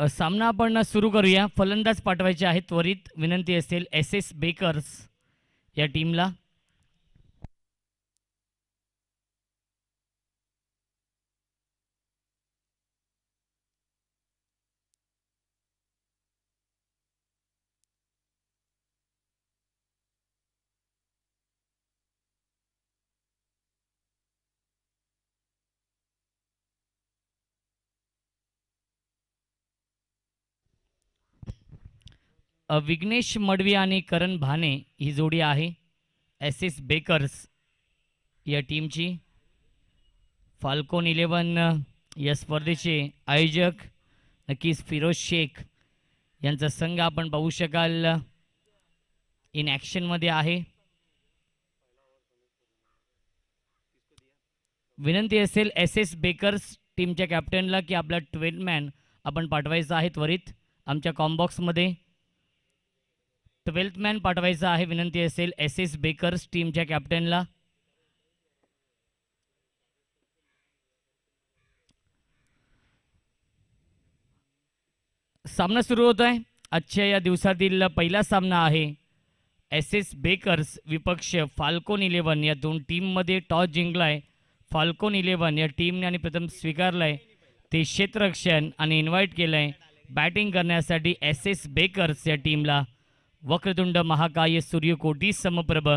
सामना आपण सुरू करूया. फलंदाज पाठवायचे आहेत त्वरित. विनंती असेल एस एस बेकर्स या टीमला. विघ्नेश मडवी आणि करण भाने ही जोडी आहे एस एस बेकर्स या टीमची. फाल्कोन 11 या स्पर्धेचे आयोजक नक्कीच फिरोज शेख यांचा संघ आपण पाहू शकाल इन ॲक्शनमध्ये आहे. विनंती असेल एस एस बेकर्स टीमच्या कॅप्टनला की आपला 12 मॅन आपण पाठवायचा आहे त्वरित आमच्या कॉम्बॉक्समध्ये. 12th मॅन पाठवायचा आहे. विनंती असेल एस एस बेकर्स टीमच्या कॅप्टनला. सामना सुरू होत आहे. आजच्या या दिवसातील पहिला सामना आहे एस एस बेकर्स विपक्ष फाल्कोन 11 या दोन टीममध्ये. टॉस जिंकलाय फाल्कोन 11 या टीमने आणि प्रथम स्वीकारलाय ते क्षेत्ररक्षण आणि इन्व्हाइट केलंय बॅटिंग करण्यासाठी एस एस बेकर्स या टीमला. वक्रतुंड महाकाय सूर्यकोटी समप्रभ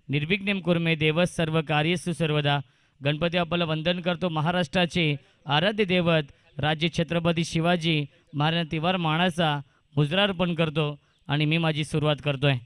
निर्विघ्नं कुर्मे देव सर्व कार्येषु सर्वदा. गणपती आपल्याला वंदन करतो. महाराष्ट्राचे आराध्य दैवत राज्य छत्रपती शिवाजी महाराज तिवार मानाचा मुजरा अर्पण करतो आणि मी माझी सुरुवात करतोय.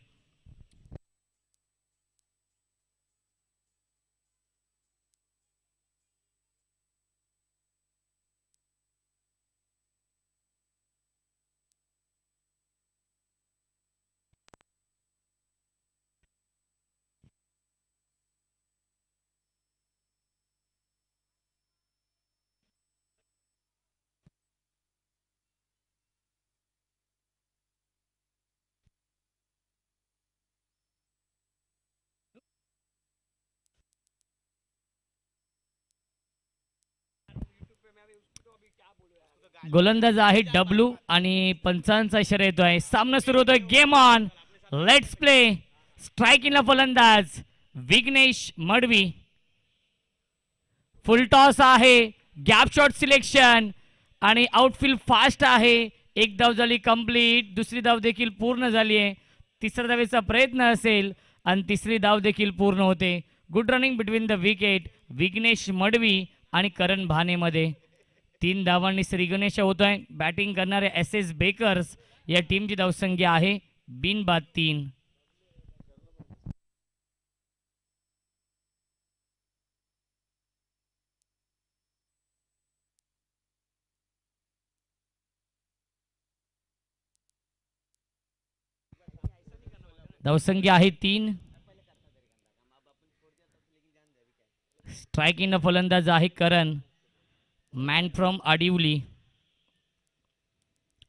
गोलंदाज आहे डब्ल्यू आणि पंचांचा इशारा येतो आहे. सामना सुरू होतोय. Game on, let's play. स्ट्रायकिंगला फलंदाज विघ्नेश मडवी. फुल टॉस आहे. गॅप शॉट सिलेक्शन आणि आउटफील्ड फास्ट आहे. एक धाव झाली कंप्लीट. दुसरी धाव देखील पूर्ण झाली आहे. तिसऱ्या धावेचा प्रयत्न असेल आणि तिसरी धाव देखील पूर्ण होते. Good running between the wicket Vighnesh Madvi आणि करण भानेमध्ये. 3 धावांनी श्री गणेश होत आहे. बॅटिंग करणारे एस एस बेकर्स या टीमची धावसंख्या आहे बिनबाद 3. धावसंख्या आहे 3. स्ट्रायकिंग फलंदाज आहे करण. Man from Adivali.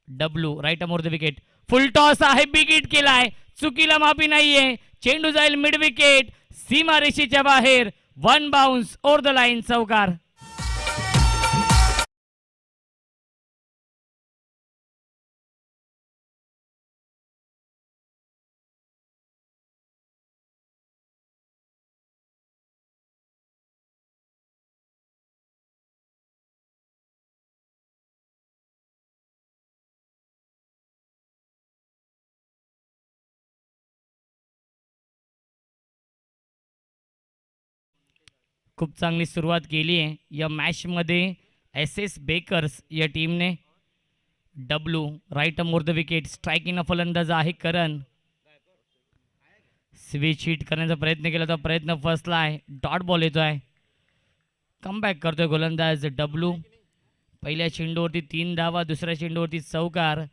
डब्ल्यू right अमोर the wicket. Full toss आहे. बिग हिट केलाय. चुकीला माफी नाहीये. चेंडू जाईल मिड विकेट सीमारेषेच्या बाहेर. 1 बाउन्स ओव्हर द लाईन. चौकार. खूप चांगली सुरुवात केली आहे या मॅचमध्ये एस एस बेकर्स या टीमने. W right अमोर the wicket. Striking फलंदाज आहे करण. स्विच हिट करण्याचा प्रयत्न केला तर प्रयत्न फसला आहे. डॉट बॉल येतोय. कमबॅक करतोय गोलंदाज डब्ल्यू. पहिल्या चेंडूवरती 3 धावा. दुसऱ्या चेंडूवरती चौकार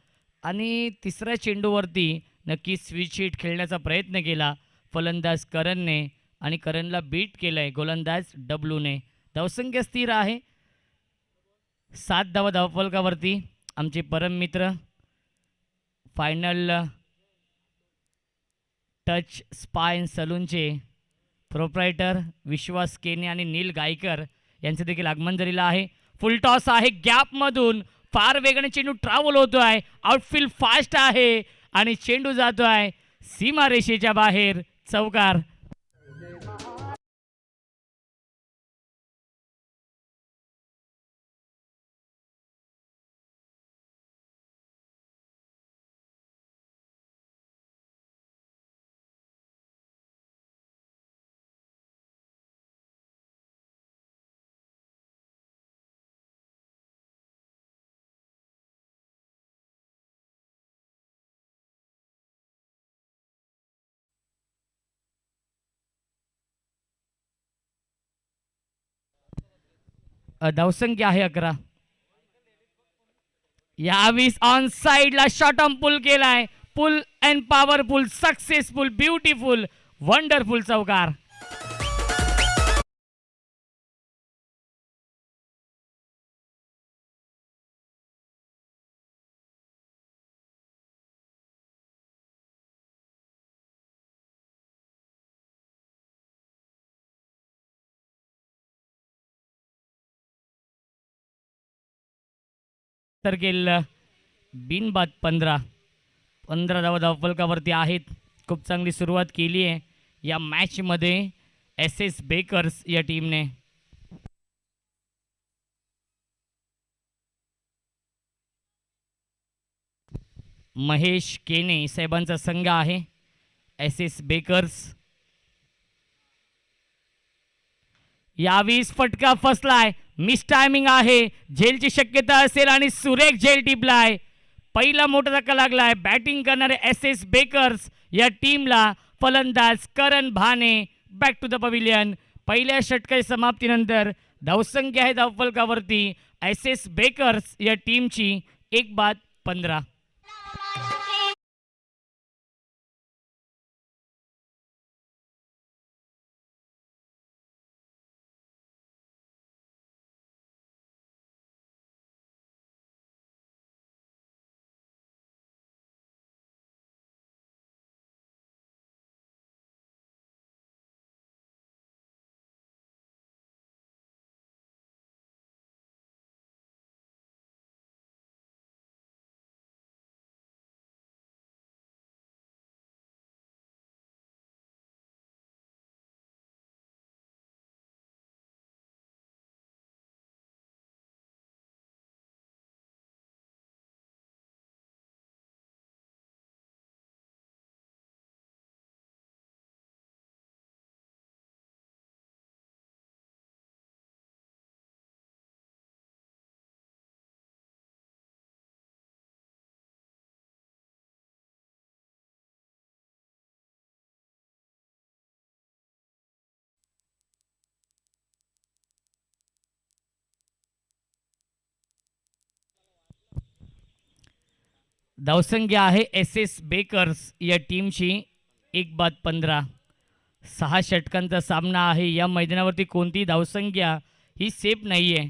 आणि तिसऱ्या चेंडूवरती नक्की स्विच हिट खेळण्याचा प्रयत्न केला फलंदाज करणने आणि करणला बीट केलंय गोलंदाज डब्ल्यूने. धावसंख्या स्थिर आहे. 7 धावा धावफलकावरती. आमचे परम मित्र फायनल टच स्पाइन सलूनचे प्रोप्रायटर विश्वास केने आणि नील गायकर यांचे देखील आगमन झालेलं आहे. फुल टॉस आहे. गॅपमधून फार वेगाने चेंडू ट्रॅव्हल होतोय, आउटफील्ड फास्ट आहे आणि चेंडू जातोय सीमारेषेच्या बाहेर, चौकार. धावसंख्या आहे 11. यावीस ऑन साइडला शॉट ऑन पुल केलाय, pull and powerful, successful, beautiful, wonderful चौकार. तर गेलं बिनबाद 15 धावा धावफलकावरती आहेत. खूप चांगली सुरुवात केली आहे या मॅचमध्ये एस एस बेकर्स या टीमने. महेश केने साहेबांचा संघ आहे एस एस बेकर्स. यावीस फटका फसलाय, मिस टायमिंग आहे, झेलची शक्यता असेल आणि सुरेख झेल टिपलाय. पहिला मोठा धक्का लागलाय बॅटिंग करणारे एस एस बेकर्स या टीमला. फलंदाज करण भाने बॅक टू द पविलियन. पहिल्या षटकाच्या समाप्तीनंतर धावसंख्या आहे धावफलकावरती एस एस बेकर्स या टीमची 1-15. धावसंख्या आहे एस एस बेकर्स या टीमची 1-15. 6 षटकांचा सामना आहे. या मैदानावरती कोणती धावसंख्या ही सेफ नाहीये.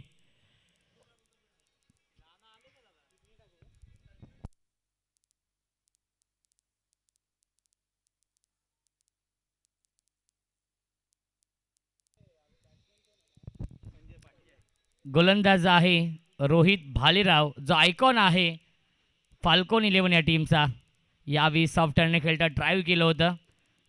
गोलंदाज आहे रोहित भालेराव, जो आयकॉन आहे फाल्कोन 11 या टीमचा. यावेळी सॉफ्ट हँडने खेळता ड्राईव्ह केलं होतं.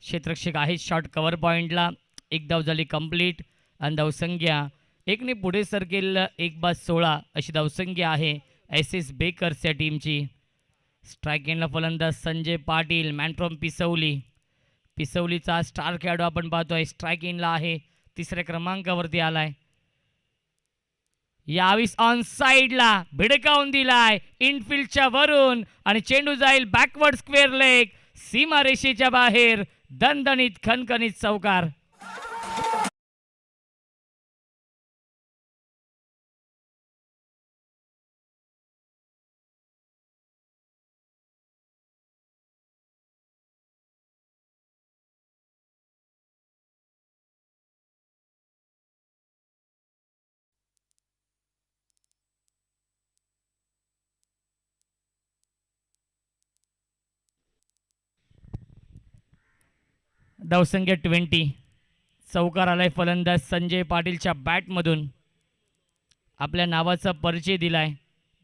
क्षेत्ररक्षक आहे शॉर्ट कव्हर पॉईंटला. एक धाव झाली कंप्लीट आणि धावसंख्या एकने पुढे सरकेल 1-16 अशी धावसंख्या आहे एस एस बेकर्स या टीमची. स्ट्राईक एंडला फलंदाज संजय पाटील, मॅन फ्रॉम पिसवली. पिसवलीचा स्टार खेळाडू आपण पाहतोय. स्ट्राईक एंडला आहे, 3ऱ्या क्रमांकावरती आलाय. यावीस ऑन साइडला भिडकावून दिलाय इनफिल्डच्या वरून आणि चेंडू जाईल बॅकवर्ड स्क्वेअर लेग, सीमारेषेच्या बाहेर. दणदणीत खणखणीत चौकार. धावसंख्या 20. चौकार आलाय फलंदाज संजय पाटीलच्या बॅटमधून. आपल्या नावाचा परिचय दिलाय.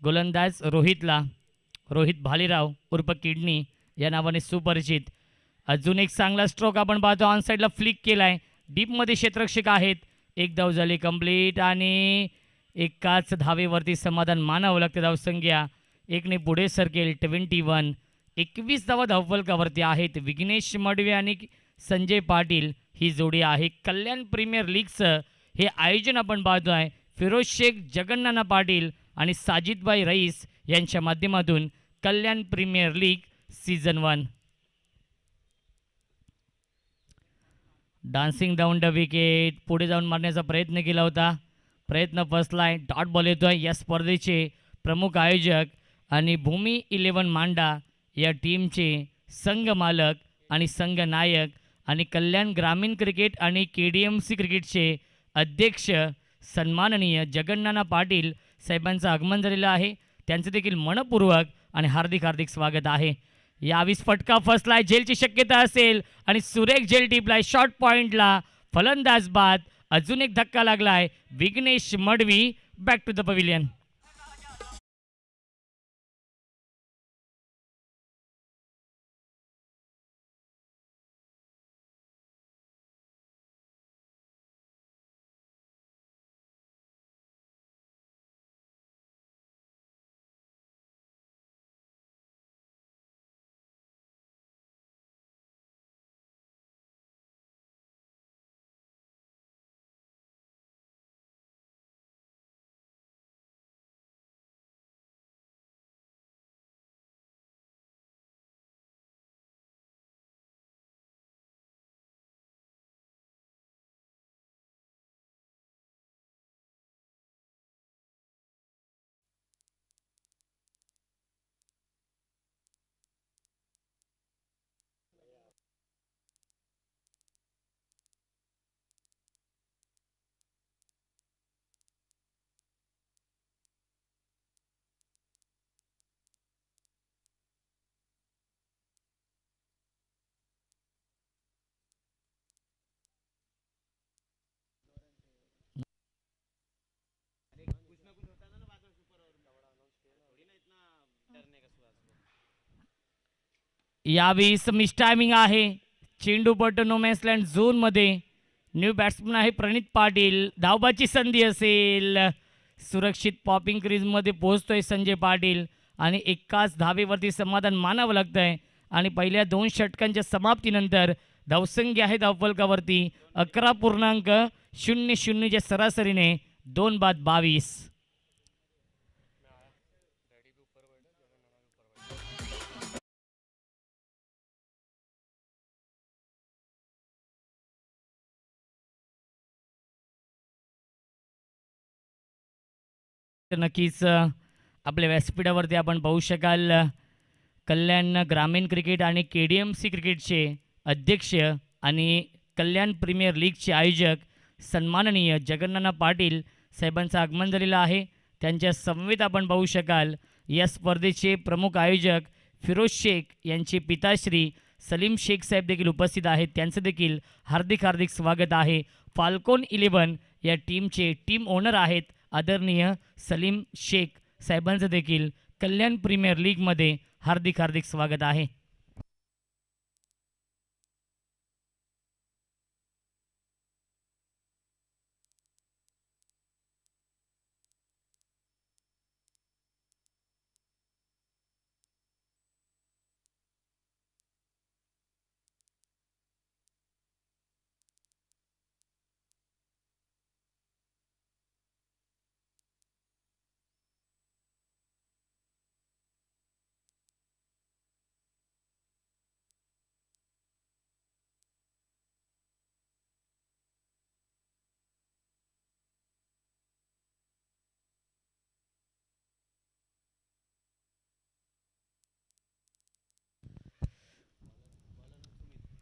गोलंदाज रोहित भालेराव उर्फ किडनी या नावाने सुपरिचित. अजून एक चांगला स्ट्रोक आपण पाहतो, ऑन साईडला फ्लिक केलाय, डीपमध्ये क्षेत्ररक्षक आहेत. एक धाव झाली कंप्लीट आणि एकाच धावेवरती समाधान मानावं लागतं. धावसंख्या एकने पुढे सरकेल 21. 21 धावा धावफलकावरती आहेत. विघ्नेश मडवे आणि संजय पाटील ही जोडी आहे. कल्याण प्रीमियर लीगचं हे आयोजन आपण पाहतोय. फिरोज शेख, जगन्नाना पाटील आणि साजिदभाई रईस यांच्या माध्यमातून Kalyan premier league season 1. Dancing down the wicket, पुढे जाऊन मारण्याचा प्रयत्न केला होता, प्रयत्न फसलाय. डॉट बॉल येतोय. या स्पर्धेचे प्रमुख आयोजक आणि भूमी 11 मांडा या टीमचे संघ मालक आणि संघ नायक आणि कल्याण ग्रामीण क्रिकेट आणि KDMC क्रिकेटचे अध्यक्ष सन्माननीय जगन्नाना पाटील साहेबांचं आगमन झालेलं आहे. त्यांचं देखील मनपूर्वक आणि हार्दिक हार्दिक स्वागत आहे. यावीस फटका फसलाय, झेलची शक्यता असेल आणि सुरेख झेल टिपलाय शॉर्ट पॉइंटला. फलंदाज बाद. अजून एक धक्का लागलाय. Vighnesh Madvi back to the pavilion. यावेळी मिस टायमिंग आहे. चेंडू पट्ट नो मॅन्सलँड झोनमध्ये. न्यू बॅट्समन आहे प्रणित पाटील. धावबाची संधी असेल. सुरक्षित पॉपिंग क्रीजमध्ये पोहोचतोय संजय पाटील आणि एकाच धावेवरती समाधान मानावं लागतंय. आणि पहिल्या 2 षटकांच्या समाप्तीनंतर धावसंख्या आहे धावफलकावरती 11.00च्या सरासरीने 2 बाद 22. तर नक्कीच आपल्या व्यासपीठावरती आपण पाहू शकाल कल्याण ग्रामीण क्रिकेट आणि KDMC क्रिकेटचे अध्यक्ष आणि कल्याण प्रीमियर लीगचे आयोजक सन्माननीय जगन्नाना पाटील साहेबांचं आगमन झालेलं आहे. त्यांच्या समवेत आपण पाहू शकाल या स्पर्धेचे प्रमुख आयोजक फिरोज शेख यांचे पिताश्री सलीम शेख साहेब देखील उपस्थित आहेत. त्यांचं देखील हार्दिक हार्दिक स्वागत आहे. फाल्कोन 11 या टीमचे टीम ओनर आहेत आदरणीय सलीम शेख साहेबांचं देखील कल्याण प्रीमियर लीगमध्ये हार्दिक हार्दिक स्वागत आहे.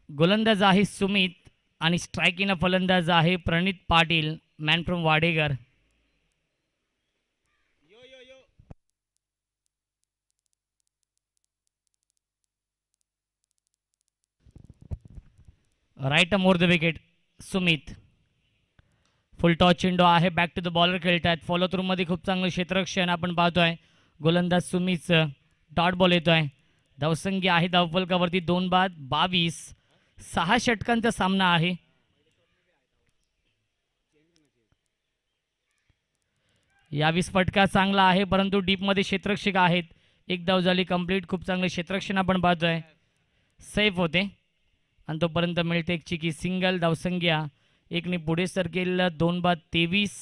गोलंदाज आहे सुमित आणि स्ट्रायकिंग फलंदाज आहे Pranit Patil man from Wadegar. Right more the wicket Sumit. Full toss चेंडू आहे. बॅक टू द बॉलर खेळत आहेत. फॉलो थ्रूमध्ये खूप चांगलं क्षेत्ररक्षण आपण पाहतोय. गोलंदाज सुमितचं डॉट बॉल येतोय. धावसंख्या आहे धावफलकावरती 2 बाद 22. 6 षटकांचा सामना आहे. यावीस फटका चांगला आहे परंतु डीपमध्ये क्षेत्ररक्षक आहेत. एक धाव झाली कंप्लीट. खूप चांगले क्षेत्ररक्षण आपण पाहतोय. सेफ होते आणि तोपर्यंत मिळते एक चिकी सिंगल. धावसंख्या एकने पुढे सरकेल 2 बाद 23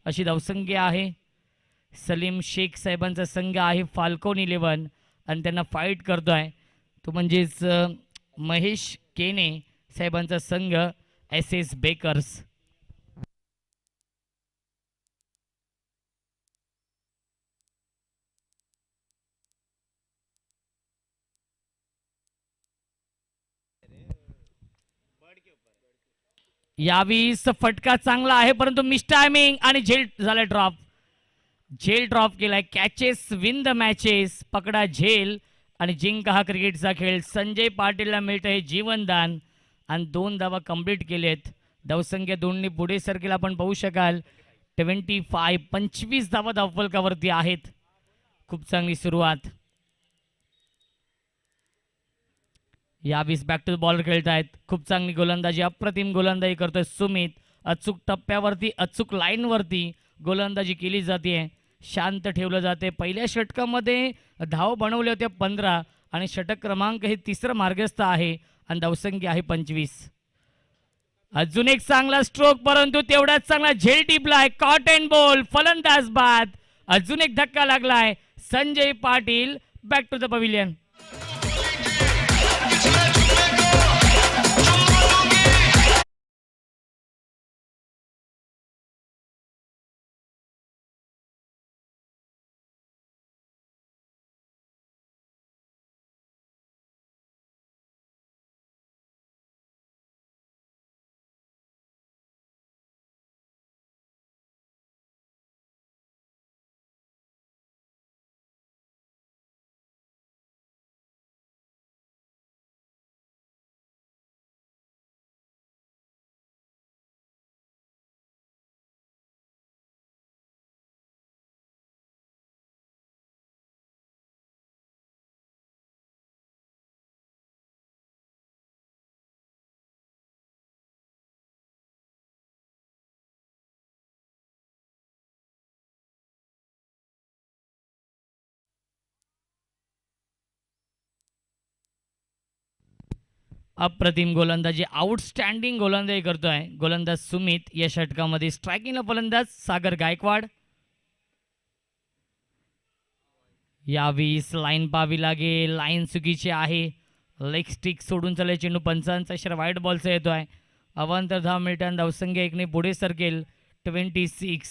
अशी धावसंख्या आहे. सलीम शेख साहेबांचा संघ आहे फाल्कोन 11 आणि त्यांना फाईट करतोय तो म्हणजेच महेश केने साहेबांचा संघ एस एस बेकर्स. यावीस फटका चांगला आहे परंतु मिस टायमिंग आणि झेल झाला ड्रॉप. झेल ड्रॉप केलाय. Catches win the matches. पकडा झेल आणि जिंका हा क्रिकेटचा खेळ. संजय पाटीलला मिळतं हे जीवनदान आणि 2 धावा कंप्लीट केलेत. धावसंख्या 2ने पुढे सरकेल आपण पाहू शकाल. 25 धावा धावफलकावरती आहेत. खूप चांगली सुरुवात. यावीस बॅक टू बॉलर खेळत आहेत. खूप चांगली गोलंदाजी अप्रतिम गोलंदाजी करतोय सुमित. अचूक टप्प्यावरती अचूक लाईनवरती गोलंदाजी केली जाते. शांत ठेवलं जाते. पहिल्या षटकामध्ये धाव बनवले होते 15 आणि षटक क्रमांक हे तिसरं मार्गस्थ आहे आणि धावसंख्या आहे 25. अजून एक चांगला स्ट्रोक परंतु तेवढाच चांगला झेल टिपलाय. कॉट अँड बॉल फलंदाज बाद. अजून एक धक्का लागलाय. Sanjay Patil back to the pavilion. अप्रतिम गोलंदाजी आउटस्टँडिंग गोलंदाजी करतोय गोलंदाज सुमित. या षटकामध्ये स्ट्रायकिंगला फलंदाज सागर गायकवाड. यावीस लाईन पाहावी लागेल. लाईन चुकीची आहे. लेग स्टिक सोडून चालले चेंडू. पंचांचा इशारा वाईट बॉलचा येतोय. अवांतर धाव मिळताना धावसंख्या एकने पुढे सरकेल 26.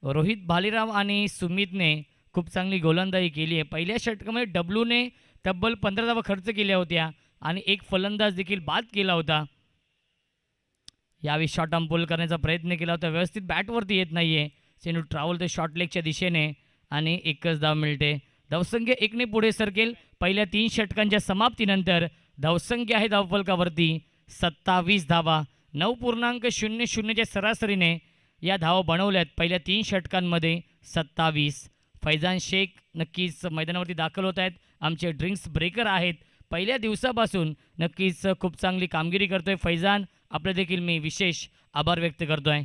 रोहित भालेराव आणि सुमितने खूप चांगली गोलंदाजी केली आहे. पहिल्या षटकामध्ये डब्ल्यूने तब्बल 15 धावा खर्च केल्या होत्या आणि एक फलंदाज देखील बाद केला होता. यावेळी शॉर्ट आर्म पुल करण्याचा प्रयत्न केला होता. व्यवस्थित बॅटवरती येत नाहीये. चेंडू ट्रॅव्हल तो शॉर्ट लेगच्या दिशेने आणि एकच धाव मिळते. धावसंख्या एकने पुढे सरकेल. पहिल्या 3 षटकांच्या समाप्तीनंतर धावसंख्या आहे धावफलकावरती 27 धावा. 9.00च्या सरासरीने या धावा बनवल्यात पहिल्या 3 षटकांमध्ये 27. फैजान शेख नक्कीच मैदानावरती दाखल होत आहेत. आमचे ड्रिंक्स ब्रेकर आहेत. पहिल्या दिवसापासून नक्कीच खूप चांगली कामगिरी करतोय फैजान. आपले देखील मी विशेष आभार व्यक्त करतोय.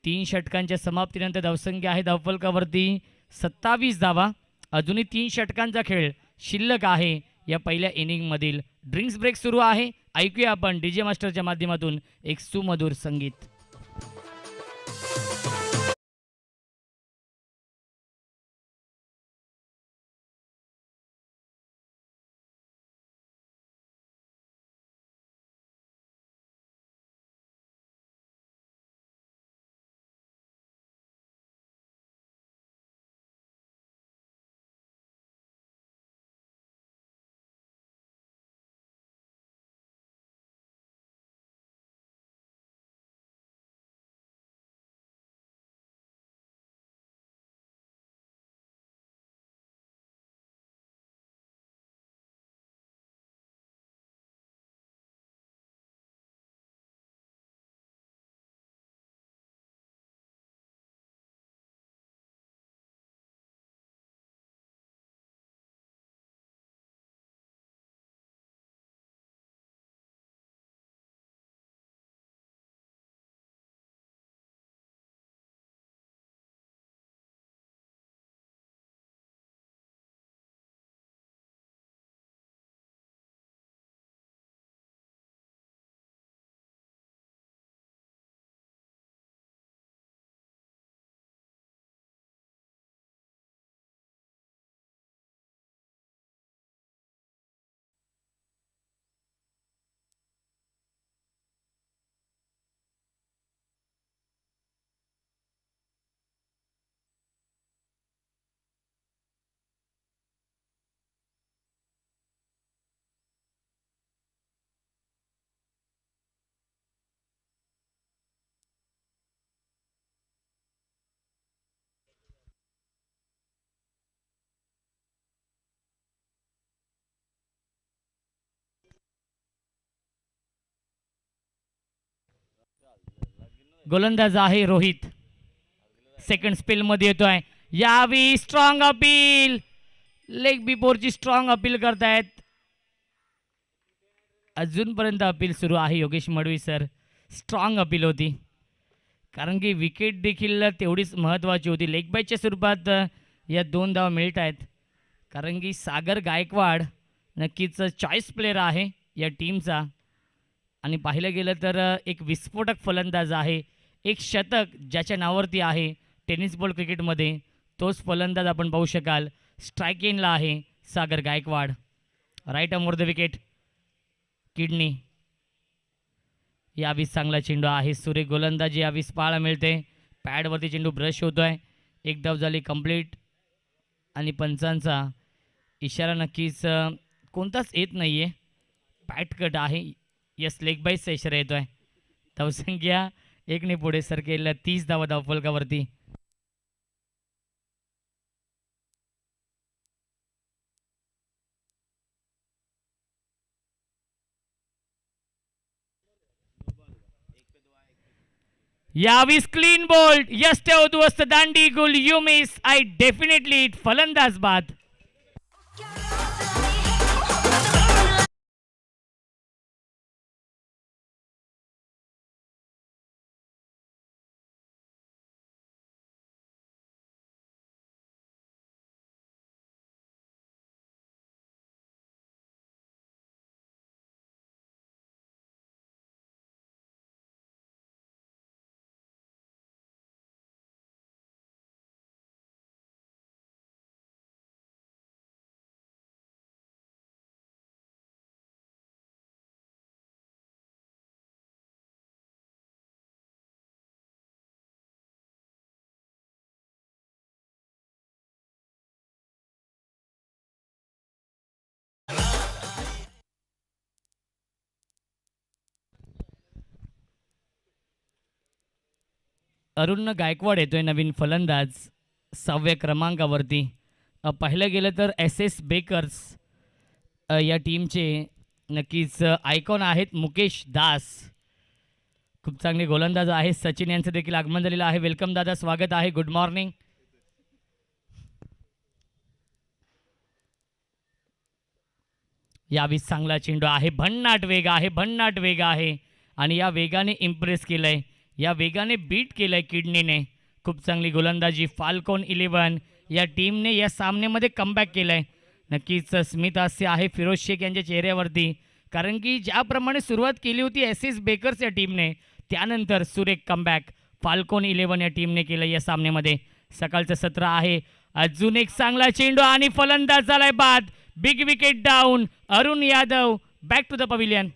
3 षटकांच्या समाप्तीनंतर धावसंख्या आहे धावफलकावरती 27 धावा. अजूनही 3 षटकांचा खेळ शिल्लक आहे या पहिल्या इनिंगमधील. ड्रिंक्स ब्रेक सुरू आहे. ऐकूया आपण डीजे मास्टरच्या माध्यमातून एक सुमधुर संगीत. गोलंदाज आहे रोहित. सेकंड स्पेलमध्ये येतोय. यावी स्ट्रॉंग अपील, लेग बिफोरची स्ट्रॉंग अपील करतायत. अजूनपर्यंत अपील सुरू आहे Yogesh Madvi sir. Strong appeal होती कारण की विकेट देखील तेवढीच महत्त्वाची होती. लेग बायच्या स्वरूपात या 2 धावा मिळत आहेत कारण की सागर गायकवाड नक्कीच चॉईस प्लेयर आहे या टीमचा. आणि पाहिलं गेलं तर एक विस्फोटक फलंदाज आहे. एक शतक ज्याच्या नावावरती आहे टेनिस बॉल क्रिकेटमध्ये, तोच फलंदाज आपण पाहू शकाल. स्ट्राईक एनला आहे Sagar Gaikwad. Right arm over the wicket. किडनी. यावीस चांगला चेंडू आहे. सुरेख गोलंदाजी यावीस पाहायला मिळते. पॅडवरती चेंडू ब्रश होतोय. एक धाव झाली कंप्लीट आणि पंचांचा इशारा नक्कीच कोणताच येत नाही आहे. पॅट कट आहे. यस, लेग बाईसचा इशारा येतोय. धावसंख्या 1ने पुढे सरकेल. 30 धावा धावफलकावरती. यावीस क्लीन बोल्ड. यस ठेव दुवस्त दांडी गुल. You miss. I definitely it. फलंदाज बाद. अरुण गायकवाड येतोय नवीन फलंदाज 6व्या क्रमांकावरती. पाहिलं गेलं तर SS बेकर्स या टीमचे नक्कीच आयकॉन आहेत मुकेश दास. खूप चांगले गोलंदाज आहे. सचिन यांचं देखील आगमन झालेलं आहे. वेलकम दादा, स्वागत आहे. Good morning. यावीस चांगला चेंडू आहे. भन्नाट वेग आहे. भन्नाट वेग आहे आणि या वेगाने इम्प्रेस केलंय. या वेगाने बीट केलंय किडनीने. खूप चांगली गोलंदाजी. फाल्कोन 11 या टीमने या सामन्यामध्ये कमबॅक केलंय. नक्कीच स्मित हास्य आहे फिरोज शेख यांच्या चेहऱ्यावरती कारण की ज्याप्रमाणे सुरुवात केली होती SS बेकर्स या टीमने, त्यानंतर सुरेख कमबॅक फाल्कोन 11 या टीमने केलं या सामन्यामध्ये. सकाळचं सत्र आहे. अजून एक चांगला चेंडू आणि फलंदाज झालाय बाद. Big wicket down. Arun Yadav back to the pavilion.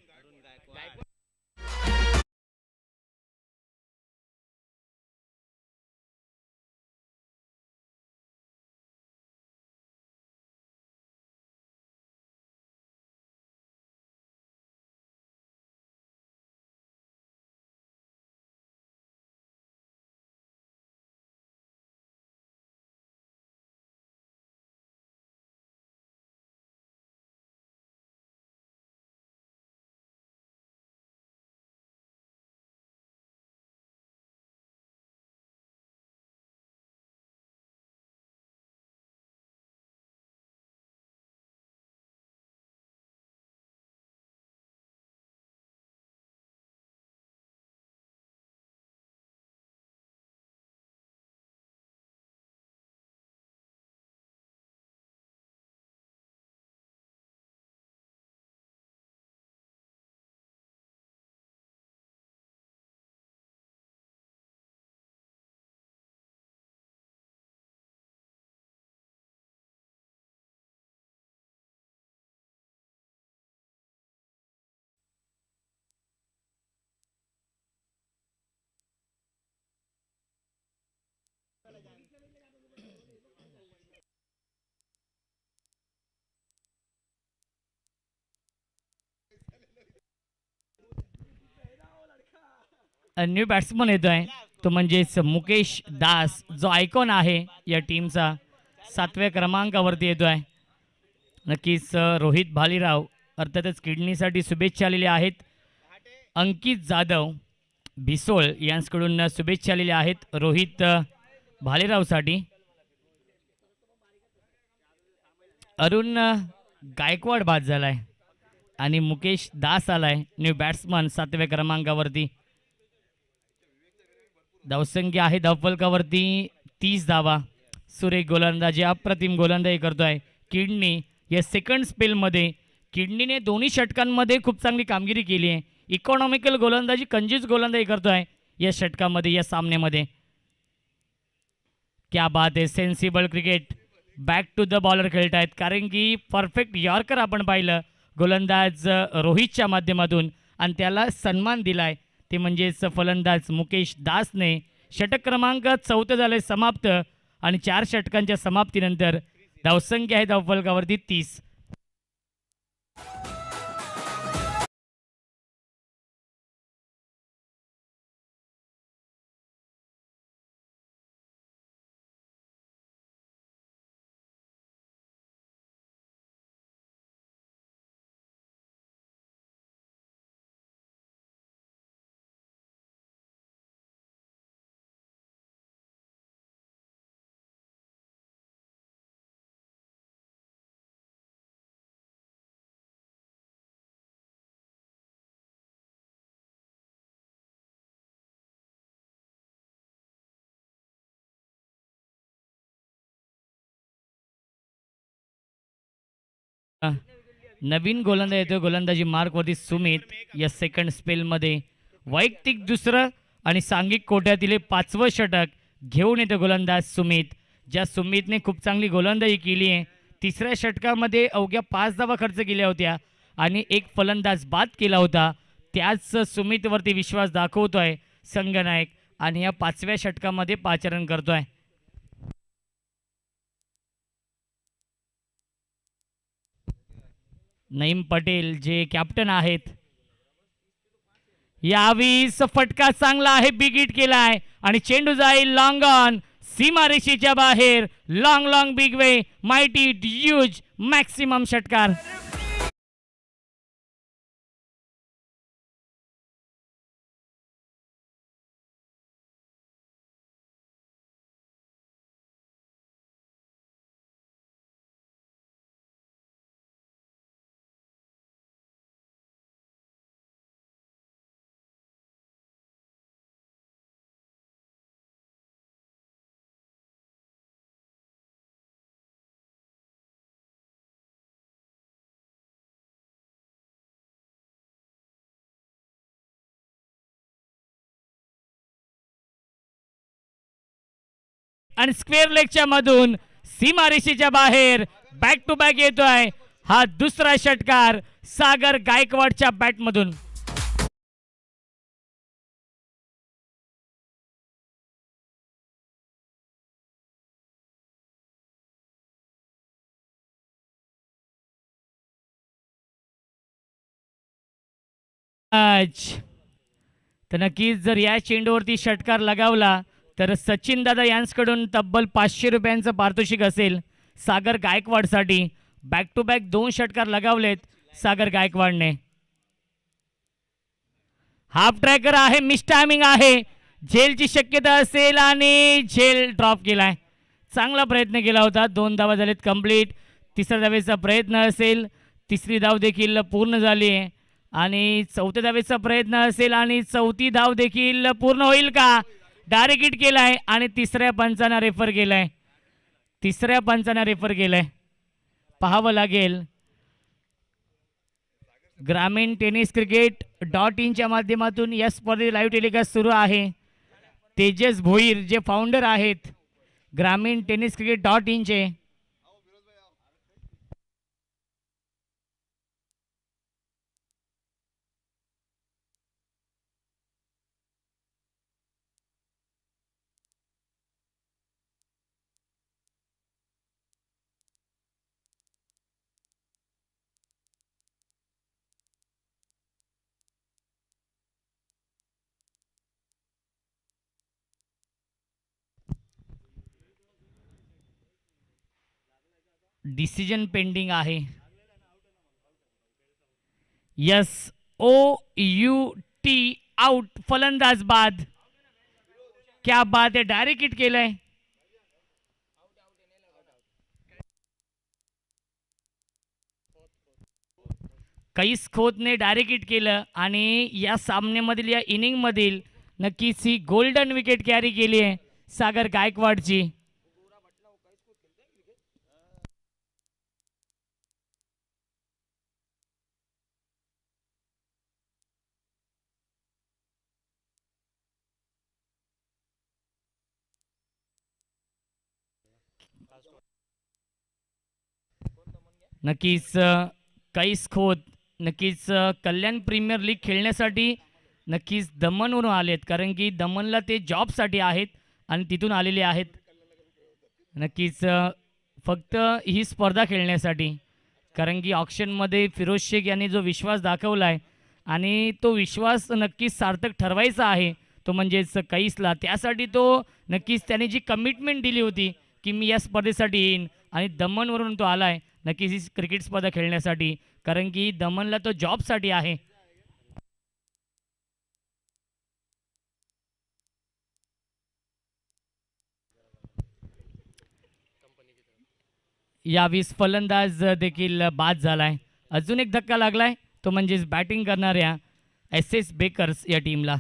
New batsman येतोय तो म्हणजेच मुकेश दास, जो आयकॉन आहे या टीमचा. 7व्या क्रमांकावरती येतोय. नक्कीच रोहित भालीराव अर्थातच किडनीसाठी शुभेच्छा आलेल्या आहेत. अंकित जाधव बिसोळ यांच्याकडून शुभेच्छा आलेल्या आहेत रोहित भालेरावसाठी. अरुण गायकवाड बाद झालाय आणि मुकेश दास आलाय न्यू बॅट्समन 7व्या क्रमांकावरती. धावसंख्या आहे धावफलकावरती 30 धावा. सुरेख गोलंदाजी अप्रतिम गोलंदाजी करतोय किडनी. या सेकंड स्पेलमध्ये किडनीने दोन्ही षटकांमध्ये खूप चांगली कामगिरी केली आहे. इकॉनॉमिकल गोलंदाजी कंजूस गोलंदाजी करतोय या षटकामध्ये या सामन्यामध्ये. क्या बात आहे. Sensible cricket. Back to the bowler खेळत आहेत कारण की परफेक्ट यॉर्कर आपण पाहिलं गोलंदाज रोहितच्या माध्यमातून आणि त्याला सन्मान दिलाय ते म्हणजेच फलंदाज मुकेश दासने. षटक क्रमांक 4 झाले समाप्त आणि 4 षटकांच्या समाप्तीनंतर धावसंख्या आहे धावफलकावरती 30. नवीन गोलंदाज येतो गोलंदाजी मार्कवरती सुमित. या सेकंड स्पेलमध्ये वैयक्तिक दुसरं आणि सांघिक कोट्यातील 5वं षटक घेऊन येतो गोलंदाज सुमित. ज्या सुमितने खूप चांगली गोलंदाजी केली आहे. तिसऱ्या षटकामध्ये अवघ्या 5 धावा खर्च केल्या होत्या आणि एक फलंदाज बाद केला होता. त्याच सुमितवरती विश्वास दाखवतोय संघनायक आणि या 5व्या षटकामध्ये 5 रन करतोय. नईम पटेल जे कॅप्टन आहेत. यावेळी फटका चांगला आहे. बिग हिट केलाय आणि चेंडू जाईल लॉंग ऑन सीमारेषेच्या बाहेर. Long long big way mighty huge maximum षटकार. आणि स्क्वेअर लेगच्या मधून सीमारेषेच्या बाहेर बॅक टू बॅक येतोय हा दुसरा षटकार सागर गायकवाडच्या बॅटमधून. तर नक्कीच जर या चेंडूवरती षटकार लगावला तर सचिन दादा यांच्याकडून तब्बल 500 रुपयांचं पारितोषिक असेल सागर गायकवाडसाठी. बॅक टू बॅक 2 षटकार लगावलेत सागर गायकवाडने. हाफ ट्रॅकर आहे. मिस टायमिंग आहे. झेलची शक्यता असेल आणि झेल ड्रॉप केलाय. चांगला प्रयत्न केला होता. 2 धावा झालेत कंप्लीट. तिसऱ्या धावेचा प्रयत्न असेल. तिसरी धाव देखील पूर्ण झाली आहे आणि 4थ्या धावेचा प्रयत्न असेल आणि 4थी धाव देखील पूर्ण होईल का. डायरेक्ट हिट केलाय आणि तिसऱ्या पंचांना रेफर केलाय. तिसऱ्या पंचांना रेफर केलाय. पाहावं लागेल. ग्रामीण टेनिस क्रिकेट .in माध्यमातून या स्पर्धेत लाईव्ह टेलिकास्ट सुरू आहे. तेजस भोईर जे फाउंडर आहेत ग्रामीण टेनिस क्रिकेट .in चे. डिसिजन पेंडिंग आहे. SOUT आउट, फलंदाज बाद. क्या बात आहे, डायरेक्ट हिट केलंय. कैस खोतने डायरेक्ट हिट केलं आणि या सामन्यामधील या इनिंगमधील नक्कीच ही गोल्डन विकेट कॅरी केली आहे सागर गायकवाडची. नक्कीच कैस खोत नक्कीच कल्याण प्रीमियर लीग खेळण्यासाठी नक्कीच दमणवरून आलेत, कारण की दमणला ते जॉबसाठी आहेत आणि तिथून आलेले आहेत. नक्कीच फक्त ही स्पर्धा खेळण्यासाठी, कारण की ऑक्शनमध्ये फिरोज शेख यांनी जो विश्वास दाखवला आहे आणि तो विश्वास नक्कीच सार्थक ठरवायचा आहे तो म्हणजेच कैसला. त्यासाठी तो नक्कीच त्याने जी कमिटमेंट दिली होती की मी या स्पर्धेसाठी येईन आणि दमणवरून तो आला आहे नक्कीच ही क्रिकेट स्पर्धा खेळण्यासाठी, कारण की दमणला तो जॉबसाठी आहे. यावेळेस फलंदाज देखील बाद झालाय. अजून एक धक्का लागलाय तो म्हणजेच बॅटिंग करणाऱ्या एस एस बेकर्स या टीमला.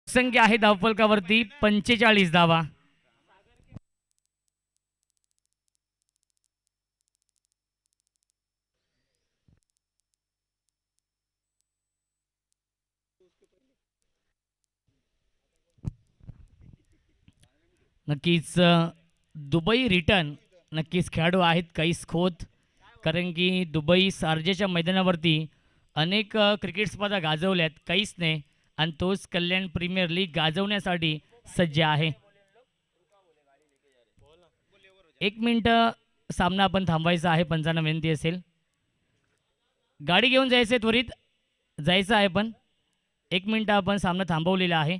संख्या आहे धावफलकावरती 45 धावा. नक्कीच दुबई रिटर्न नक्कीच खेळाडू आहेत कैस खोत, कारण की दुबई सार्जेच्या मैदानावरती अनेक क्रिकेट स्पर्धा गाजवल्यात कैसने आणि तोच कल्याण प्रीमियर लीग गाजवण्यासाठी सज्ज आहे. 1 मिनिट सामना आपण थांबवायचा आहे, पंचांना विनंती असेल. गाडी घेऊन जायचं आहे, त्वरित जायचं आहे पण 1 मिनिट आपण सामना थांबवलेला आहे.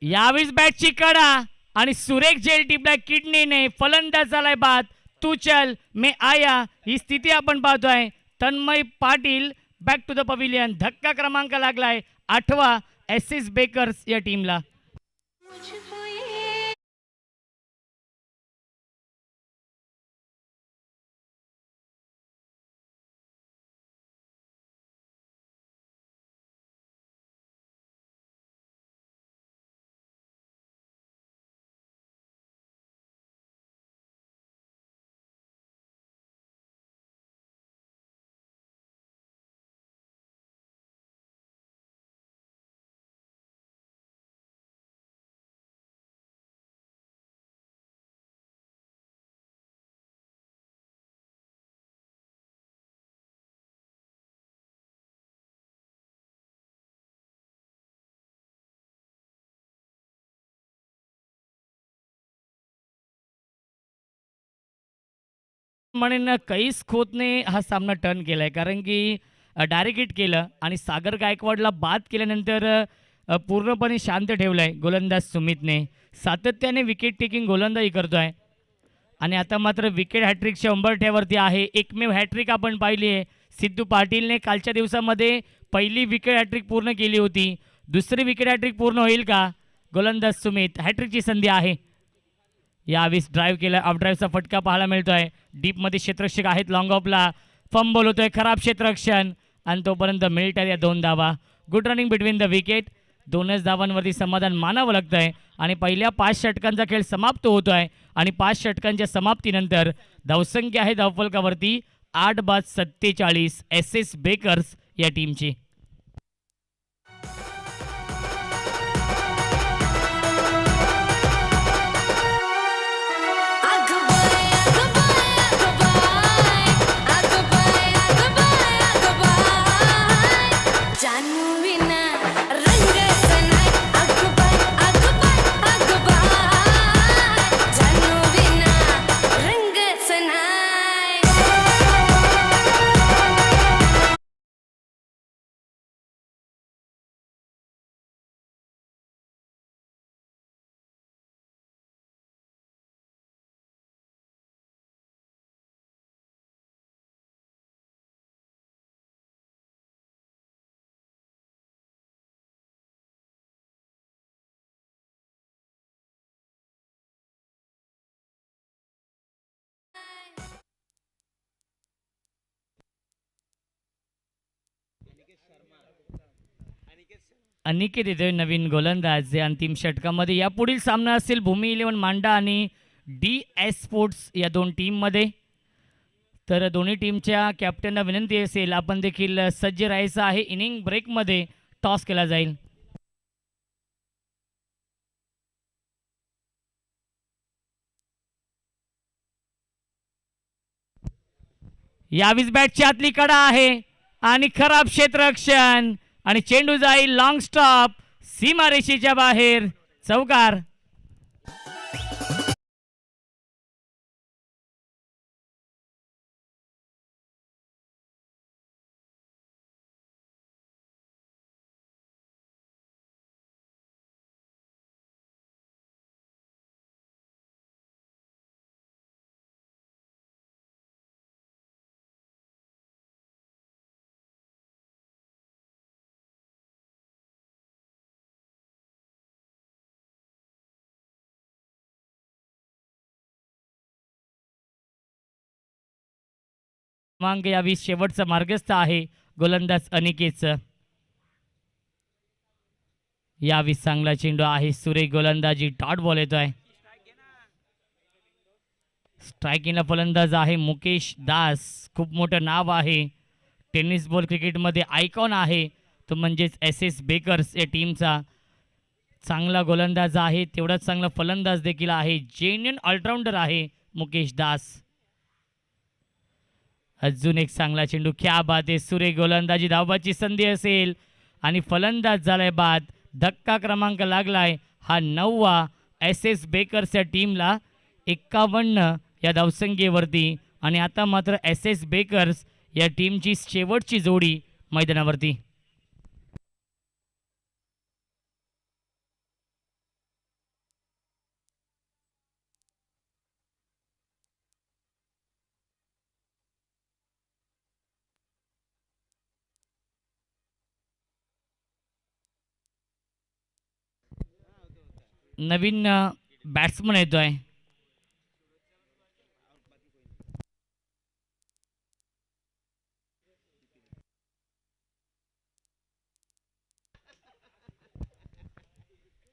यावेळेस बॅटची कडा आणि सुरेख झेल टिपला किडनीने, फलंदाज झालाय बाद. तू चल मे आया ही स्थिती आपण पाहतोय. Tanmay Patil back to the pavilion. धक्का क्रमांक लागलाय 8वा एस एस बेकर्स या टीमला. म्हणेन कैस खोतने हा सामना टर्न केलाय, कारण की डायरेक्ट हिट केलं आणि सागर गायकवाडला बाद केल्यानंतर पूर्णपणे शांत ठेवलाय गोलंदाज सुमितने. सातत्याने विकेट टेकिंग गोलंदाजी करतोय आणि आता मात्र विकेट हॅट्रिकच्या उंबरठ्यावरती आहे. एकमेव हॅट्रिक आपण पाहिली आहे. सिद्धू पाटीलने कालच्या दिवसामध्ये पहिली विकेट हॅट्रिक पूर्ण केली होती. दुसरी विकेट हॅट्रिक पूर्ण होईल का? गोलंदाज सुमित, हॅट्रिकची संधी आहे. यावेळेस ड्राईव्ह केला, ऑफ ड्राईव्हचा फटका पाहायला मिळतोय. डीपमध्ये क्षेत्ररक्षक आहेत लॉंग ऑफला. फंबल होतोय, खराब क्षेत्ररक्षण आणि तोपर्यंत मिलिटरी या 2 धावा. Good running between the wicket. 2च धावांवरती समाधान मानावं लागतंय आणि पहिल्या 5 षटकांचा खेळ समाप्त होतोय आणि 5 षटकांच्या समाप्तीनंतर धावसंख्या आहे धावफलकावरती 8/47 एस एस बेकर्स या टीमची. अनिकेत येतोय नवीन गोलंदाज अंतिम षटकामध्ये. यापुढील सामना असेल भूमी 11 मांडा आणि डी एस स्पोर्ट्स या 2 टीममध्ये. तर दोन्ही टीमच्या कॅप्टनला विनंती असेल आपण देखील सज्ज राहायचं आहे. इनिंग ब्रेकमध्ये टॉस केला जाईल. यावीस बॅटची आतली कडा आहे आणि खराब क्षेत्ररक्षण आणि चेंडू जाईल लॉंग स्टॉप सीमारेषेच्या बाहेर. चौकार. क्रमांक 20 शेवटचा मार्गस्थ आहे गोलंदाज अनिकेतचं. 20 चांगला चेंडू आहे, सुरेख गोलंदाजी, डॉट बॉल येतोय. स्ट्रायकिंगला फलंदाज आहे मुकेश दास, खूप मोठं नाव आहे टेनिस बॉल क्रिकेटमध्ये, आयकॉन आहे तो म्हणजेच एस एस बेकर्स या टीमचा. चांगला गोलंदाज आहे तेवढाच चांगला फलंदाज देखील आहे, जेन्युइन ऑलराऊंडर आहे मुकेश दास. अजून एक चांगला चेंडू, क्या बात आहे, सुरेख गोलंदाजी, धावाची संधी असेल आणि फलंदाज झालाय बाद. धक्का क्रमांक लागलाय हा 9वा एस एस बेकर्स या टीमला 51 या धावसंख्येवरती. आणि आता मात्र एस एस बेकर्स या टीमची शेवटची जोडी मैदानावरती. नवीन बॅट्समन येतोय.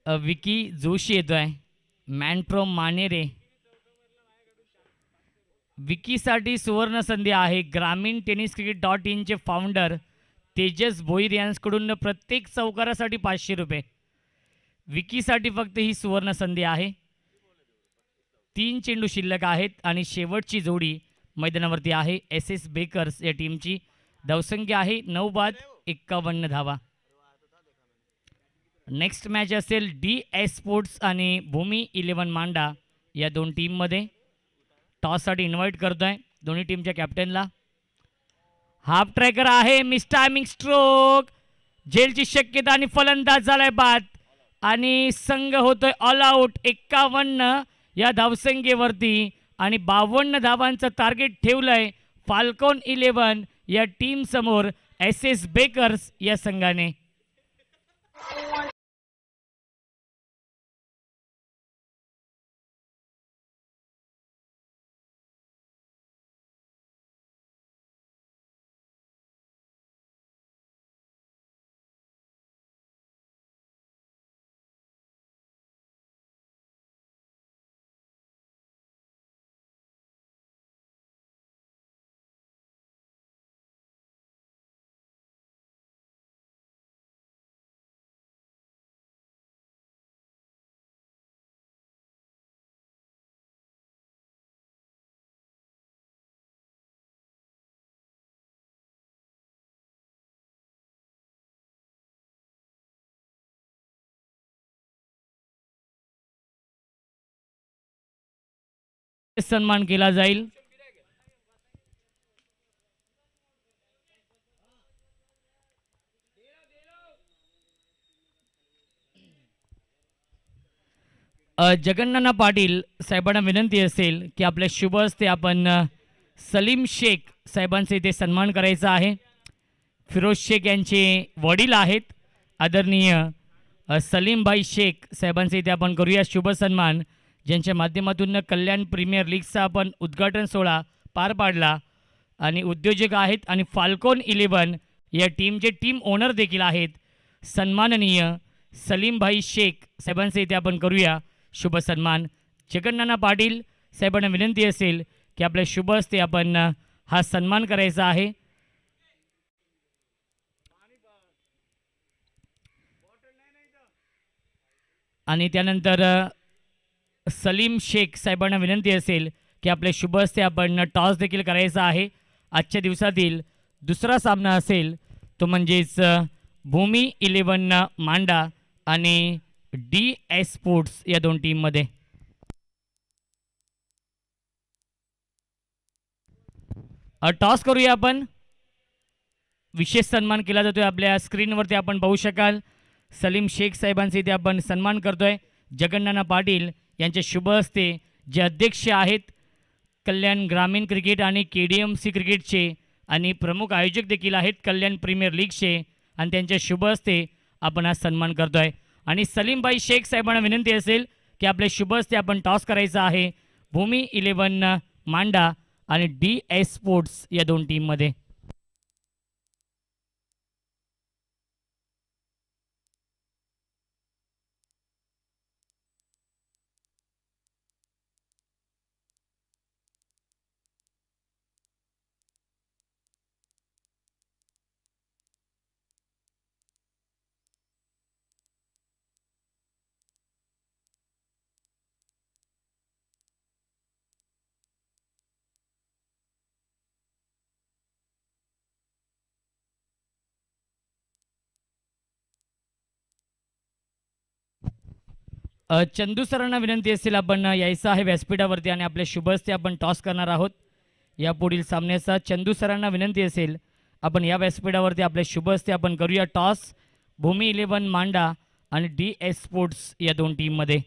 विकी जोशी येतोय. मॅन्ट्रोम मानेरे. विकीसाठी सुवर्ण संधी आहे. ग्रामीण टेनिस क्रिकेट .in चे फाउंडर तेजस भोईर यांच्याकडून प्रत्येक चौकारासाठी 500 रुपये. विकीसाठी फक्त ही सुवर्ण संधी आहे. 3 चेंडू शिल्लक आहेत आणि शेवटची जोडी मैदानावरती आहे एस एस बेकर्स या टीमची. धावसंख्या आहे 9/51 धावा. नेक्स्ट मॅच असेल डी एस स्पोर्ट्स आणि भूमी 11 मांडा या 2 टीममध्ये. टॉससाठी इन्व्हाइट करतोय दोन्ही टीमच्या कॅप्टनला. हाफ ट्रॅकर आहे, मिस टायमिंग स्ट्रोक, झेलची शक्यता आणि फलंदाज झालाय बाद आणि संघ होतोय ऑल आउट 51 या धावसंख्येवरती आणि 52 धावांचं टार्गेट ठेवलंय फाल्कॉन 11 या टीम समोर एस एस बेकर्स या संघाने. सन्मान केला जाईल. जगन्नाना पाटील साहेबांना विनंती असेल की आपल्या शुभ हस्ते आपण सलीम शेख साहेबांचे इथे सन्मान करायचा आहे. फिरोज शेख यांचे वडील आहेत आदरणीय सलीमभाई शेख साहेबांचे इथे आपण करूया शुभ सन्मान, ज्यांच्या माध्यमातून कल्याण प्रीमियर लीगचा आपण उद्घाटन सोहळा पार पाडला आणि उद्योजक आहेत आणि फाल्कोन 11 या टीमचे टीम ओनर देखील आहेत. सन्माननीय सलीमभाई शेख साहेबांचे इथे आपण करूया शुभ सन्मान. जगन्नाना पाटील साहेबांना विनंती असेल की आपल्या शुभ हस्ते आपण हा सन्मान करायचा आहे. आणि त्यानंतर सलीम शेख साहेबांना विनंती असेल की आपल्या शुभ हस्ते आपण टॉस देखील करायचा आहे. आजच्या दिवसातील दुसरा सामना असेल तो म्हणजेच भूमी 11 मांडा आणि DS स्पोर्ट्स या दोन टीममध्ये. टॉस करूया आपण. विशेष सन्मान केला जातोय आपल्या स्क्रीनवरती आपण पाहू शकाल. सलीम शेख साहेबांचे इथे आपण सन्मान करतोय. जगन्नाना पाटील यांच्या शुभ हस्ते जे अध्यक्ष आहेत कल्याण ग्रामीण क्रिकेट आणि KDMC क्रिकेटचे आणि प्रमुख आयोजक देखील आहेत कल्याण प्रीमियर लीगचे, आणि त्यांच्या शुभ हस्ते आपण हा सन्मान करतोय. आणि सलीमभाई शेख साहेबांना विनंती असेल की आपल्या शुभ हस्ते आपण टॉस करायचा आहे भूमी 11 मांडा आणि DS स्पोर्ट्स या दोन टीममध्ये. चंदू सरांना विनंती असेल आपण यायचं आहे व्यासपीठावरती आणि आपल्या शुभ हस्ते आपण टॉस करणार आहोत या पुढील सामन्याचा. चंदू सरांना विनंती असेल आपण या व्यासपीठावरती आपल्या शुभ हस्ते आपण करूया टॉस भूमी 11 मांडा आणि DS स्पोर्ट्स या दोन टीममध्ये.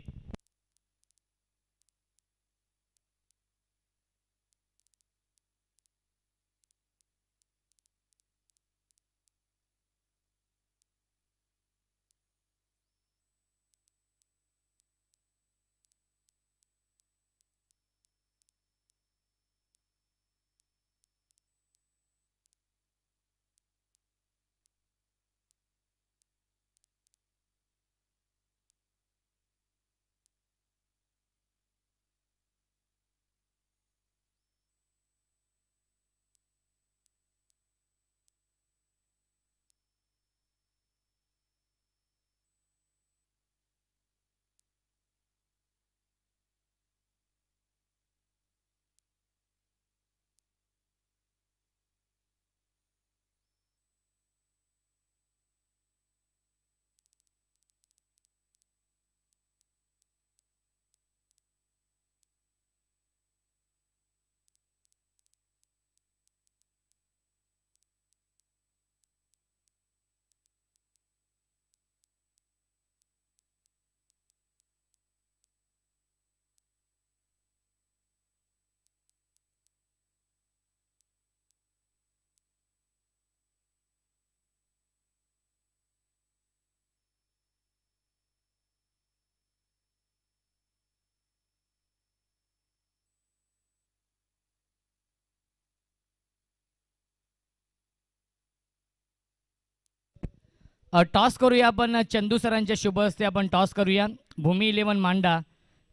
टॉस करूया आपण. चंदू सरांच्या शुभ हस्ते आपण टॉस करूया भूमी 11 मांडा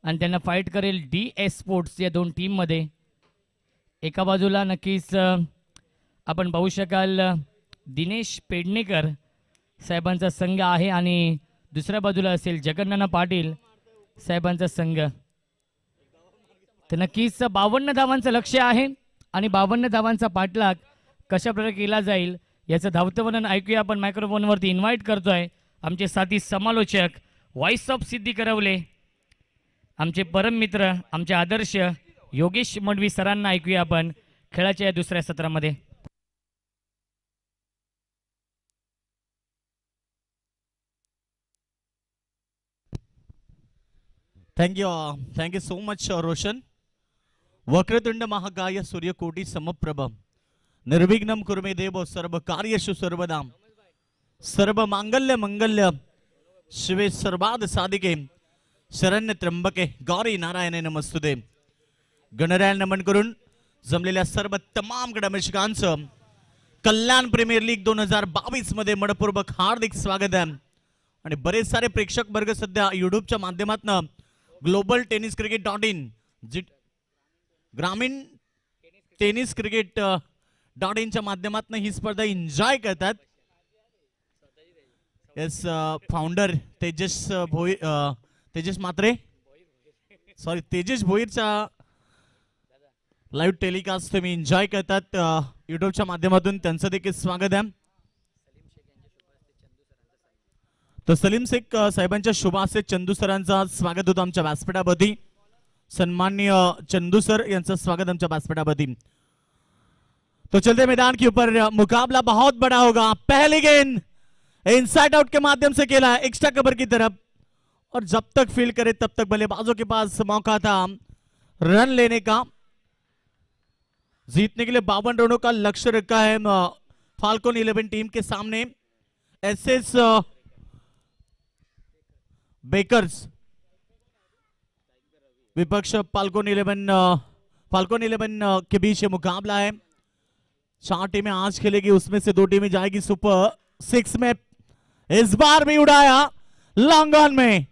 आणि त्यांना फाईट करेल DS स्पोर्ट्स या दोन टीममध्ये. एका बाजूला नक्कीच आपण पाहू शकाल दिनेश पेडणेकर साहेबांचा संघ आहे आणि दुसऱ्या बाजूला असेल जगन्नाना पाटील साहेबांचा संघ. तर नक्कीच 52 धावांचं लक्ष्य आहे आणि 52 धावांचा पाठलाग कशाप्रकारे केला जाईल याचं धावतं वर्णन ऐकूया आपण. मायक्रोफोनवरती इन्व्हाइट करतोय आमचे साथी समालोचक व्हॉइस ऑफ सिद्धी करवले, आमचे परम मित्र, आमचे आदर्श योगेश मडवी सरांना ऐकूया आपण खेळाच्या या दुसऱ्या सत्रामध्ये. थँक्यू सो मच रोशन. वक्रतुंड महाकाय सूर्यकोटी समप्रभ निर्विघ्नं कुरु मे देव सर्व कार्येषु सर्वदा सर्व मांगल्य मंगल्य शिवे सर्वाद साधिके शरण्य त्र्यंबके गौरी नारायणे नमस्तुते. गणरायाला नमन करून जमलेल्या सर्व तमाम कडमेशकांचं कल्याण प्रीमियर लीग 2022 मध्ये मनपूर्वक हार्दिक स्वागत आहे. आणि बरेच सारे प्रेक्षक वर्ग सध्या युट्यूबच्या माध्यमातून ग्लोबल टेनिस क्रिकेट .in ग्रामीण टेनिस क्रिकेट .in च्या माध्यमातून ही स्पर्धा एन्जॉय करतात. येस फाउंडर तेजस मात्रे सॉरी तेजस भोईरचा लाईव्ह टेलिकास्ट तुम्ही एन्जॉय करतात युट्यूबच्या माध्यमातून, त्यांचं देखील स्वागत आहे. तर सलीम शेख साहेबांच्या शुभ हस्ते चंदू सरांचा स्वागत होतं आमच्या व्यासपीठावरती. सन्माननीय चंदू सर यांचं स्वागत आमच्या व्यासपीठावरती. तो चलते मैदान के ऊपर मुकाबला बहुत बड़ा होगा. पहली गेंद इनसाइड आउट के माध्यम से खेला एक्स्ट्रा कवर की तरफ, और जब तक फील्ड करे तब तक बल्लेबाजों के पास मौका था रन लेने का. जीतने के लिए 52 रनों का लक्ष्य रखा है फाल्कन 11 टीम के सामने. एसएस बेकर्स विपक्ष फाल्कन 11 के बीच ये मुकाबला है. 4 टीमें आज खेलेगी, उसमें से 2 टीमें जाएगी सुपर 6 में. इस बार भी उड़ाया लॉन्ग ऑन में,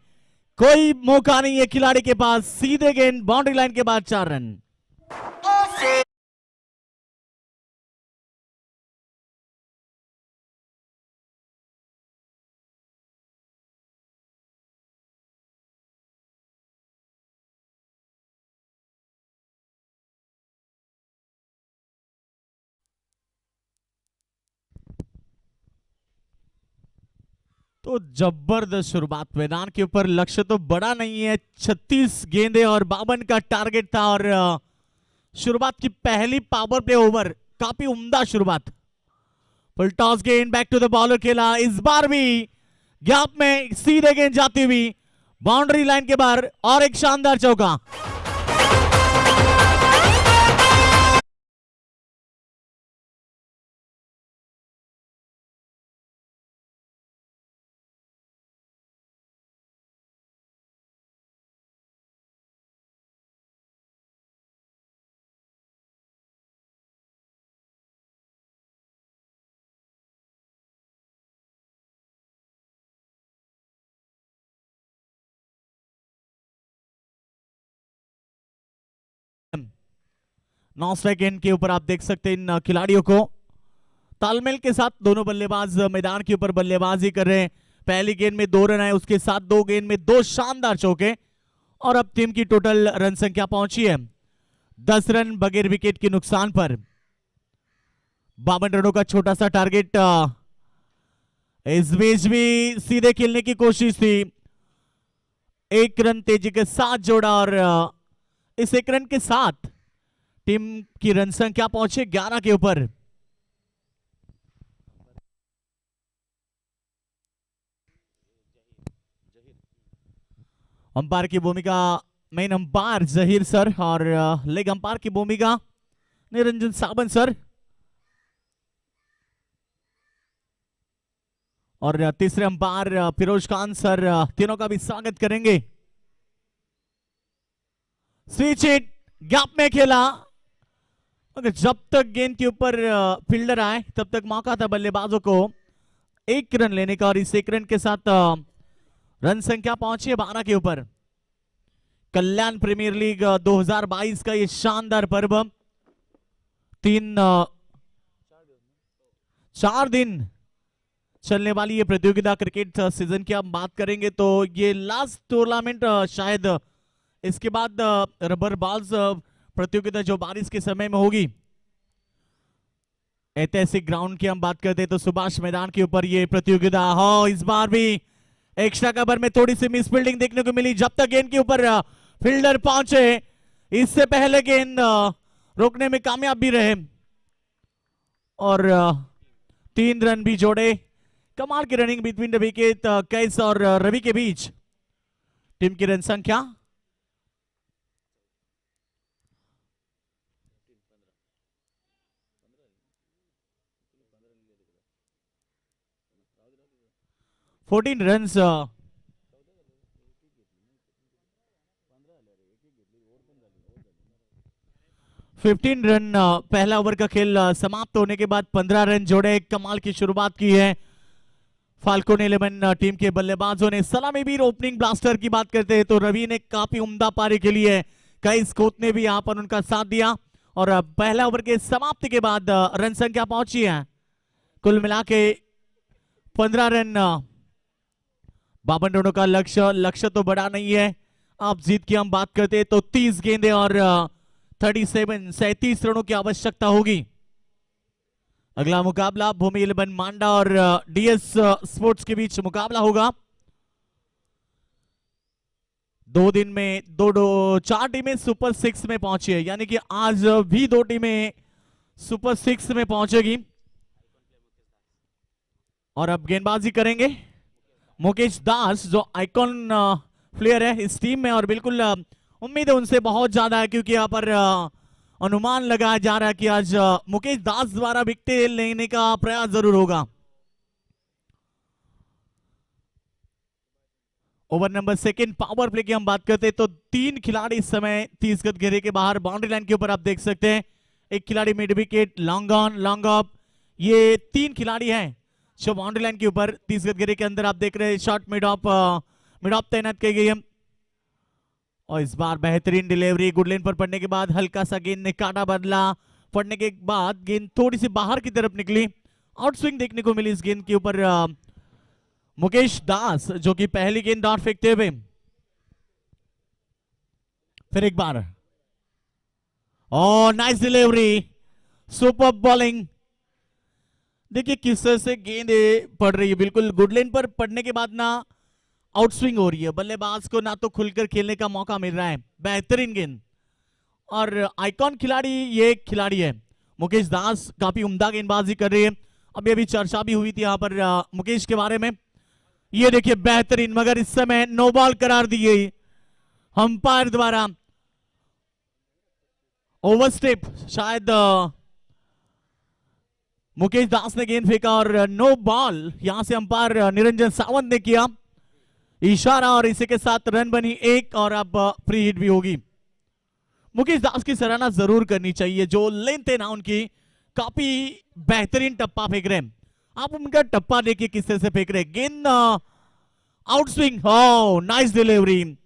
कोई मौका नहीं है खिलाड़ी के पास. सीधे गेंद बाउंड्री लाइन के बाद 4 रन. तो जबरदस्त शुरुआत. मैदान के ऊपर लक्ष्य तो बड़ा नहीं है, 36 गेंदें और 52 का टारगेट था. और शुरुआत की पहली पावर प्ले ओवर, काफी उम्दा शुरुआत. फुल टॉस गेंद बैक टू द बॉलर खेला. इस बार भी गैप में सीधे गेंद जाती हुई बाउंड्री लाइन के बाहर, और एक शानदार चौका. नौ सेकंड के ऊपर आप देख सकते हैं इन खिलाड़ियों को तालमेल के साथ. दोनों बल्लेबाज मैदान के ऊपर बल्लेबाजी कर रहे हैं. पहली गेंद में 2 रन आए, उसके साथ 2 गेंद में 2 शानदार चौके, और अब टीम की टोटल रन संख्या पहुंची है 10 रन बगैर विकेट के नुकसान पर. 52 रनों का छोटा सा टारगेट. इस बीच भी सीधे खेलने की कोशिश थी, 1 रन तेजी के साथ जोड़ा, और इस 1 रन के साथ टीम की रन संख्या पहुंचे 11 के ऊपर. अंपायर की भूमिका मेन अंपायर जहीर सर, और लेग अंपायर की भूमिका निरंजन साबन सर, और तीसरे अंपायर फिरोज खान सर. तीनों का भी स्वागत करेंगे. स्विच हिट, गैप में खेला, मगर जब तक गेंद के ऊपर फील्डर आए तब तक मौका था बल्लेबाजों को 1 रन लेने का, और इस 1 रन के साथ रन संख्या पहुंची है 12 के ऊपर. कल्याण प्रीमियर लीग 2022 का ये शानदार पर्व 4 दिन चलने वाली ये प्रतियोगिता क्रिकेट सीजन की हम बात करेंगे तो ये लास्ट टूर्नामेंट शायद. इसके बाद रबर बॉल्स प्रतियोगिता जो बारिश के समय में होगी. ऐतिहासिक ग्राउंड की हम बात करते हैं तो सुभाष मैदान के ऊपर ये प्रतियोगिता हो. इस बार भी एक्स्ट्रा कवर में थोड़ी सी मिस फील्डिंग देखने को मिली. जब तक गेंद के ऊपर फील्डर पहुंचे इससे पहले गेंद रोकने में कामयाब भी रहे और 3 रन भी जोड़े। कमाल की रनिंग बिटवीन द विकेट कैस और रवि के बीच। टीम की रन संख्या 14 रन्स। 15 रन पहला ओवर का खेल समाप्त होने के बाद 15 रन जोड़े। कमाल की शुरुआत की है फाल्कोन 11 टीम के बल्लेबाजों ने। सलामी वीर ओपनिंग ब्लास्टर की बात करते हैं तो रवि ने काफी उम्दा पारी खेली है। कई स्कोत ने भी यहां पर उनका साथ दिया और पहला ओवर के समाप्ति के बाद रन संख्या पहुंची है कुल मिला के 15 रन। बावन रनों का लक्ष्य तो बड़ा नहीं है। आप जीत की हम बात करते हैं तो 30 गेंदे और 37 रनों की आवश्यकता होगी। अगला मुकाबला भूमि 11 मांडा और डीएस स्पोर्ट्स के बीच मुकाबला होगा। 2 दिन में दो 4 टीमें सुपर 6 में पहुंची है, यानी कि आज भी 2 टीमें सुपर 6 में पहुंचेगी। और अब गेंदबाजी करेंगे मुकेश दास जो आइकॉन प्लेयर है इस टीम में और बिल्कुल उम्मीद है उनसे बहुत ज्यादा है क्योंकि यहाँ पर अनुमान लगाया जा रहा है कि आज मुकेश दास द्वारा विकेट लेने का प्रयास जरूर होगा। Over number second power play की हम बात करते हैं तो 3 खिलाड़ी इस समय 30 गज घेरे के बाहर बाउंड्री लाइन के ऊपर आप देख सकते हैं। एक खिलाड़ी mid wicket, long on, long off, ये 3 खिलाड़ी हैं जो बाउंड्री लाइन के ऊपर 30 गज घेरे के अंदर आप देख रहे हैं। शॉट मिड ऑफ तैनात की गई है और इस बार बेहतरीन डिलीवरी गुड लेन पर पड़ने के बाद हल्का सा गेंद ने काटा बदला। पड़ने के बाद गेंद थोड़ी सी बाहर की तरफ निकली। आउट स्विंग देखने को मिली इस गेंद के ऊपर मुकेश दास जो कि पहली गेंद डॉट फेंकते हुए। फिर एक बार नाइस डिलीवरी, सुपर बॉलिंग। देखिए किस तरह से गेंद पड़ रही है, बिल्कुल गुड लेन पर पड़ने के बाद ना आउट स्विंग हो रही है। बल्लेबाज को ना तो खुलकर खेलने का मौका मिल रहा है। बेहतरीन गेंद और आइकॉन खिलाड़ी ये खिलाड़ी है मुकेश दास, काफी उम्दा गेंदबाजी कर रही है। अभी अभी चर्चा भी हुई थी यहाँ पर मुकेश के बारे में। ये देखिए बेहतरीन, मगर इस समय नो बॉल करार दी गई अंपायर द्वारा। ओवरस्टेप शायद मुकेश दास ने गेंद फेंका और नो बॉल यहां से अंपायर निरंजन सावंत ने किया इशारा और इसी के साथ रन बनी 1 और अब फ्री हिट भी होगी। मुकेश दास की सराहना जरूर करनी चाहिए, जो लेन थे ना उनकी, काफी बेहतरीन टप्पा फेंक रहे हैं। आप उनका टप्पा देखिए किस तरह से फेंक रहे हैं। गेंद आउट स्विंग, नाइस डिलीवरी।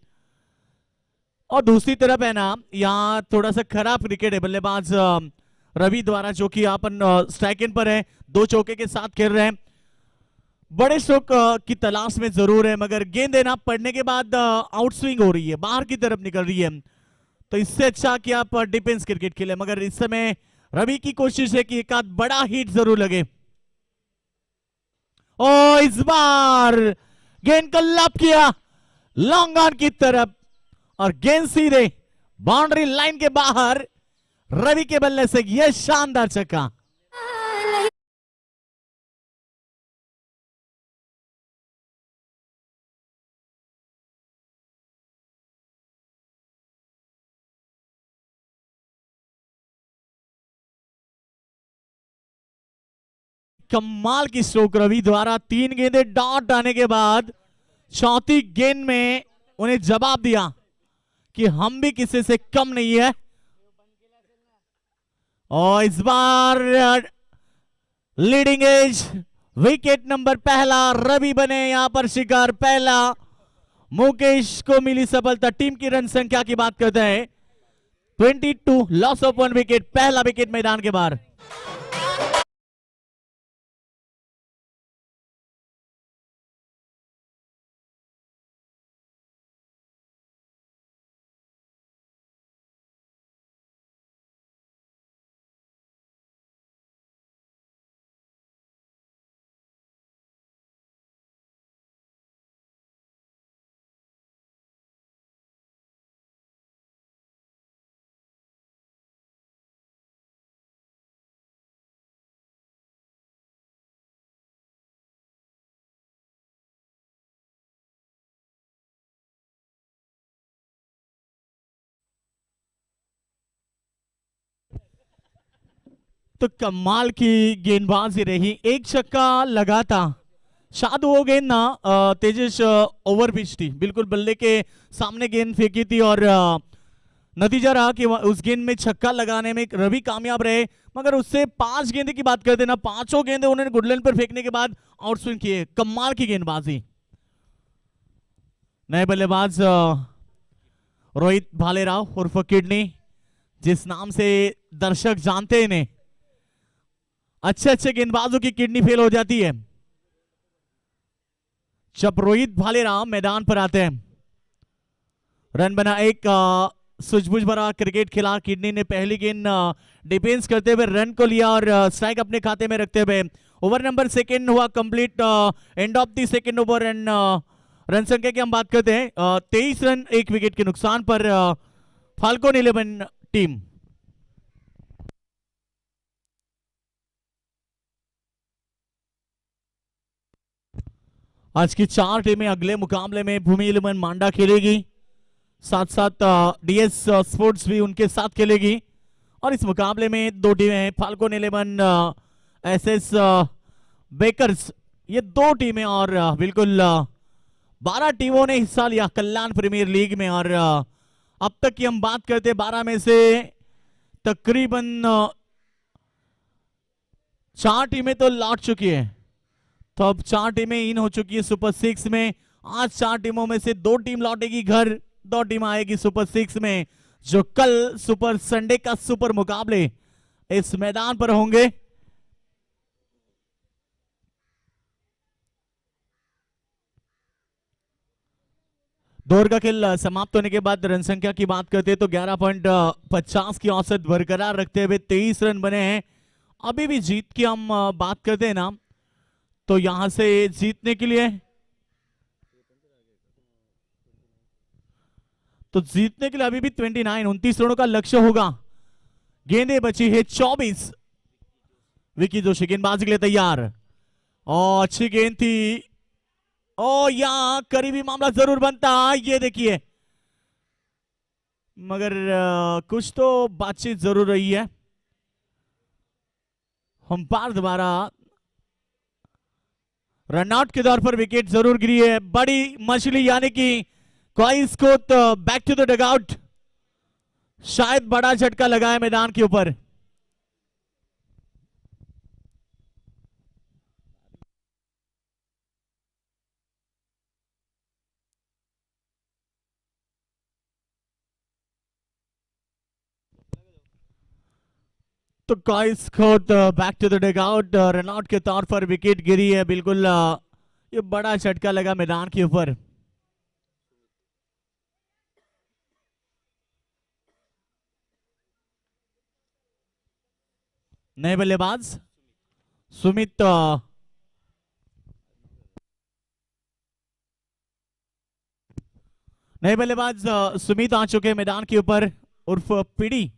और दूसरी तरफ है ना यहाँ थोड़ा सा खराब क्रिकेट है बल्लेबाज रवि द्वारा, जो कि यहाँ पर स्ट्राइक एंड पर है, 2 चौके के साथ खेल रहे हैं। बड़े स्ट्रोक की तलाश में जरूर है, मगर गेंद है ना पड़ने के बाद आउट स्विंग हो रही है, बाहर की तरफ निकल रही है। तो इससे अच्छा कि आप डिफेंस क्रिकेट खेले, मगर इस समय रवि की कोशिश है कि एक आध बड़ा हिट जरूर लगे। इस बार गेंद को लॉब किया लॉन्ग ऑन की तरफ और गेंद सीधे बाउंड्री लाइन के बाहर। रवि के बल्ले से यह शानदार छक्का। कमाल की स्ट्रोक रवि द्वारा। 3 गेंदे डॉट आने के बाद चौथी गेंद में उन्हें जवाब दिया कि हम भी किसी से कम नहीं है। और इस बार लीडिंग एज विकेट नंबर पहला, रवि बने यहां पर शिकार पहला। मुकेश को मिली सफलता। टीम की रन संख्या की बात करते हैं 22, लॉस ऑफ 1 विकेट, पहला विकेट मैदान के बाहर। तो कमाल की गेंदबाजी रही, एक छक्का लगा था। शायद वो गेंद ना तेजस ओवर पिच थी, बिल्कुल बल्ले के सामने गेंद फेंकी थी और नतीजा रहा कि उस गेंद में छक्का लगाने में रवि कामयाब रहे। मगर उससे 5 गेंदे की बात करते ना, 5 गेंदे उन्होंने गुडलैंड पर फेंकने के बाद आउट स्विंग किए। कमाल की गेंदबाजी। नए बल्लेबाज रोहित भालेराव उर्फ किडनी, जिस नाम से दर्शक जानते हैं इन्हें। अच्छे अच्छे गेंदबाजों की किडनी फेल हो जाती है। जब रोहित भालेराव मैदान पर आते हैं, रन बना एक सूझबूझ भरा क्रिकेट खेला। किडनी ने पहली गेंद डिफेंस करते हुए रन को लिया और स्ट्राइक अपने खाते में रखते हुए ओवर नंबर सेकंड हुआ complete. And of the second over and run संख्या की हम बात करते हैं 23 रन, 1 विकेट के नुकसान पर फाल्कोन 11 टीम। आज की 4 टीमें अगले मुकाबले में भूमि 11 मांडा खेलेगी, साथ साथ डीएस स्पोर्ट्स भी उनके साथ खेलेगी। और इस मुकाबले में 2 टीमें हैं, फाल्कोन 11 एसएस बेकर्स, ये 2 टीमें। और बिल्कुल 12 टीमों ने हिस्सा लिया कल्याण प्रीमियर लीग में। और अब तक की हम बात करते हैं 12 में से तकरीबन 4 टीमें तो लौट चुकी है, तो अब 4 टीमें इन हो चुकी है सुपर 6 में। आज 4 टीमों में से 2 टीम लौटेगी घर, 2 टीम आएगी सुपर 6 में, जो कल सुपर संडे का सुपर मुकाबले इस मैदान पर होंगे। दौर का खेल समाप्त होने के बाद रन संख्या की बात करते हैं तो 11.50 की औसत बरकरार रखते हुए 23 रन बने हैं। अभी भी जीत की हम बात करते हैं ना, तो यहां से जीतने के लिए अभी भी 29 रनों का लक्ष्य होगा। गेंदे बची है 24। विकी जोशी गेंदबाजी के लिए तैयार, और अच्छी गेंद थी। ओ यहां करीबी मामला जरूर बनता, ये देखिए, मगर कुछ तो बातचीत जरूर रही है। अंपायर दोबारा रनआउट के तौर पर विकेट जरूर गिरी है। बड़ी मछली यानी कि क्वाइस को बैक टू द डगआउट, शायद बड़ा झटका लगा है मैदान के ऊपर। तो क्वाइस को back to the dugout, run out के तौर पर विकेट गिरी है। बिल्कुल ये बड़ा झटका लगा मैदान के ऊपर। नए बल्लेबाज सुमित नए बल्लेबाज सुमित आ चुके हैं मैदान के ऊपर उर्फ पीडी।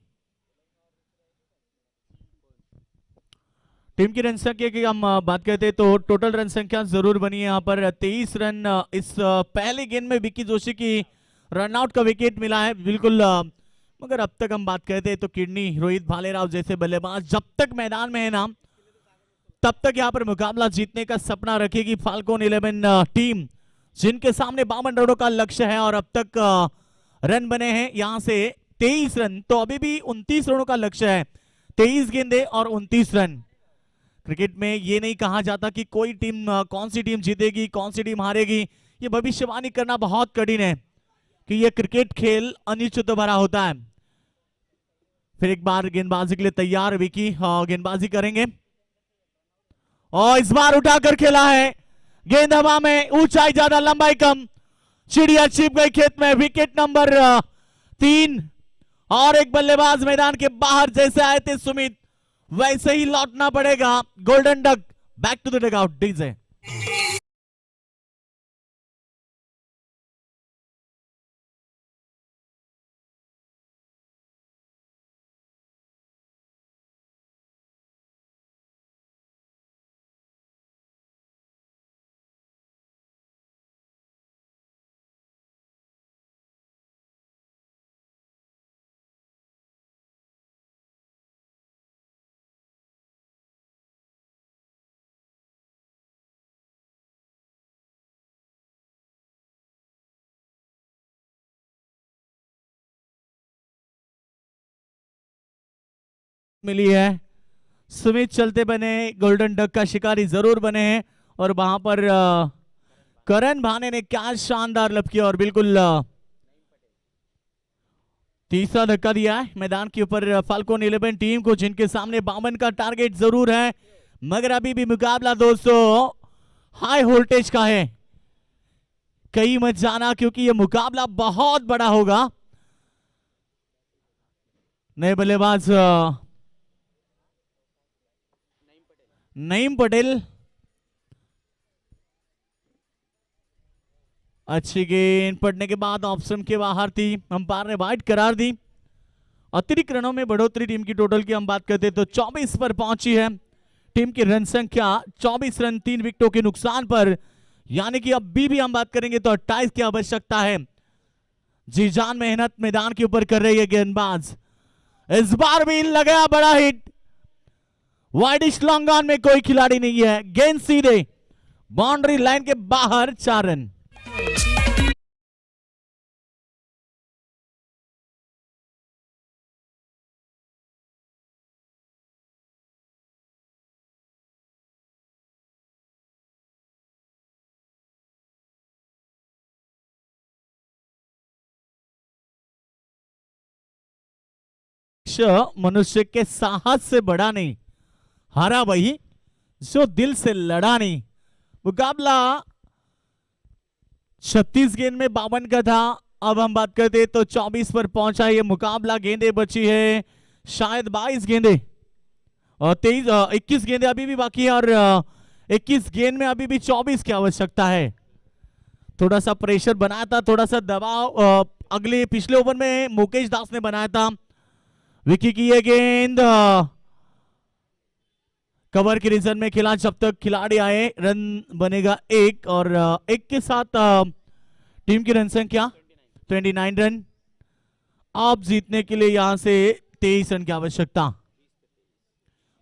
टीम की रन संख्या की हम बात करते हैं तो टोटल रन संख्या जरूर बनी है यहाँ पर 23 रन। इस पहले गेंद में विकी जोशी की रनआउट का विकेट मिला है, बिल्कुल मगर अब तक हम बात करते हैं तो किडनी, रोहित भालेराव जैसे बल्लेबाज जब तक मैदान में है ना, तब तक यहाँ पर मुकाबला जीतने का सपना रखेगी फाल्कोन 11 टीम, जिनके सामने 52 रनों का लक्ष्य है। और अब तक रन बने हैं यहाँ से 23 रन, तो अभी भी 29 रनों का लक्ष्य है। 23 गेंदे और 29 रन। क्रिकेट में ये नहीं कहा जाता कि कोई टीम कौन सी टीम जीतेगी, कौन सी टीम हारेगी। ये भविष्यवाणी करना बहुत कठिन है कि ये क्रिकेट खेल अनिश्चित भरा होता है। फिर एक बार गेंदबाजी के लिए तैयार विकी गेंदबाजी करेंगे, और इस बार उठाकर खेला है। गेंद हवा में, ऊंचाई ज्यादा लंबाई कम, चिड़िया छिप गई खेत में। Wicket number 3। और एक बल्लेबाज मैदान के बाहर जैसे आए थे सुमित, वैसे ही लौटना पड़ेगा। Golden duck back to the dugout DJ. मिली है। सुमित चलते बने गोल्डन डक का शिकारी जरूर बने हैं और वहां पर करण भाने ने क्या शानदार लब किया और बिल्कुल तीसरा धक्का दिया है मैदान के ऊपर फाल्कोन 11 टीम को, जिनके सामने 52 का टारगेट जरूर है, मगर अभी भी मुकाबला दोस्तों हाई वोल्टेज का है। कहीं मत जाना क्योंकि ये मुकाबला बहुत बड़ा होगा। नए बल्लेबाज नईम पटेल, अच्छी गेंद पड़ने के बाद ऑप्शन के बाहर थी, अंपायर ने वाइड करार दी। अतिरिक्त रनों में बढ़ोतरी टीम की टोटल की हम बात करते तो 24 पर पहुंची है। टीम की रन संख्या 24 रन 3 विकेटों के नुकसान पर, यानी कि अभी भी हम बात करेंगे तो 28 की आवश्यकता है। जी जान मेहनत मैदान के ऊपर कर रही है गेंदबाज, इस बार भी लगाया बड़ा हिट। वाइडिश लॉन्ग ऑन में कोई खिलाड़ी नहीं है, गेंद सीधे बाउंड्री लाइन के बाहर, 4 रन। मनुष्य के साहस से बड़ा नहीं, हारा वही जो दिल से लड़ा नहीं। मुकाबला 36 गेंद में 52 का था, अब हम बात करते तो 24 पर पहुंचा ये मुकाबला। गेंदे बची है शायद 22 गेंदे और 21 गेंदे अभी भी बाकी है और 21 गेंद में अभी भी 24 की आवश्यकता है। थोड़ा सा प्रेशर बनाया था, थोड़ा सा दबाव अगले पिछले ओवर में मुकेश दास ने बनाया था। विकी की ये गेंद कवर के रीजन में खेला, जब तक खिलाड़ी आए रन बनेगा 1 और 1 के साथ टीम की रन संख्या 29 रन। आप जीतने के लिए यहां से 23 रन की आवश्यकता,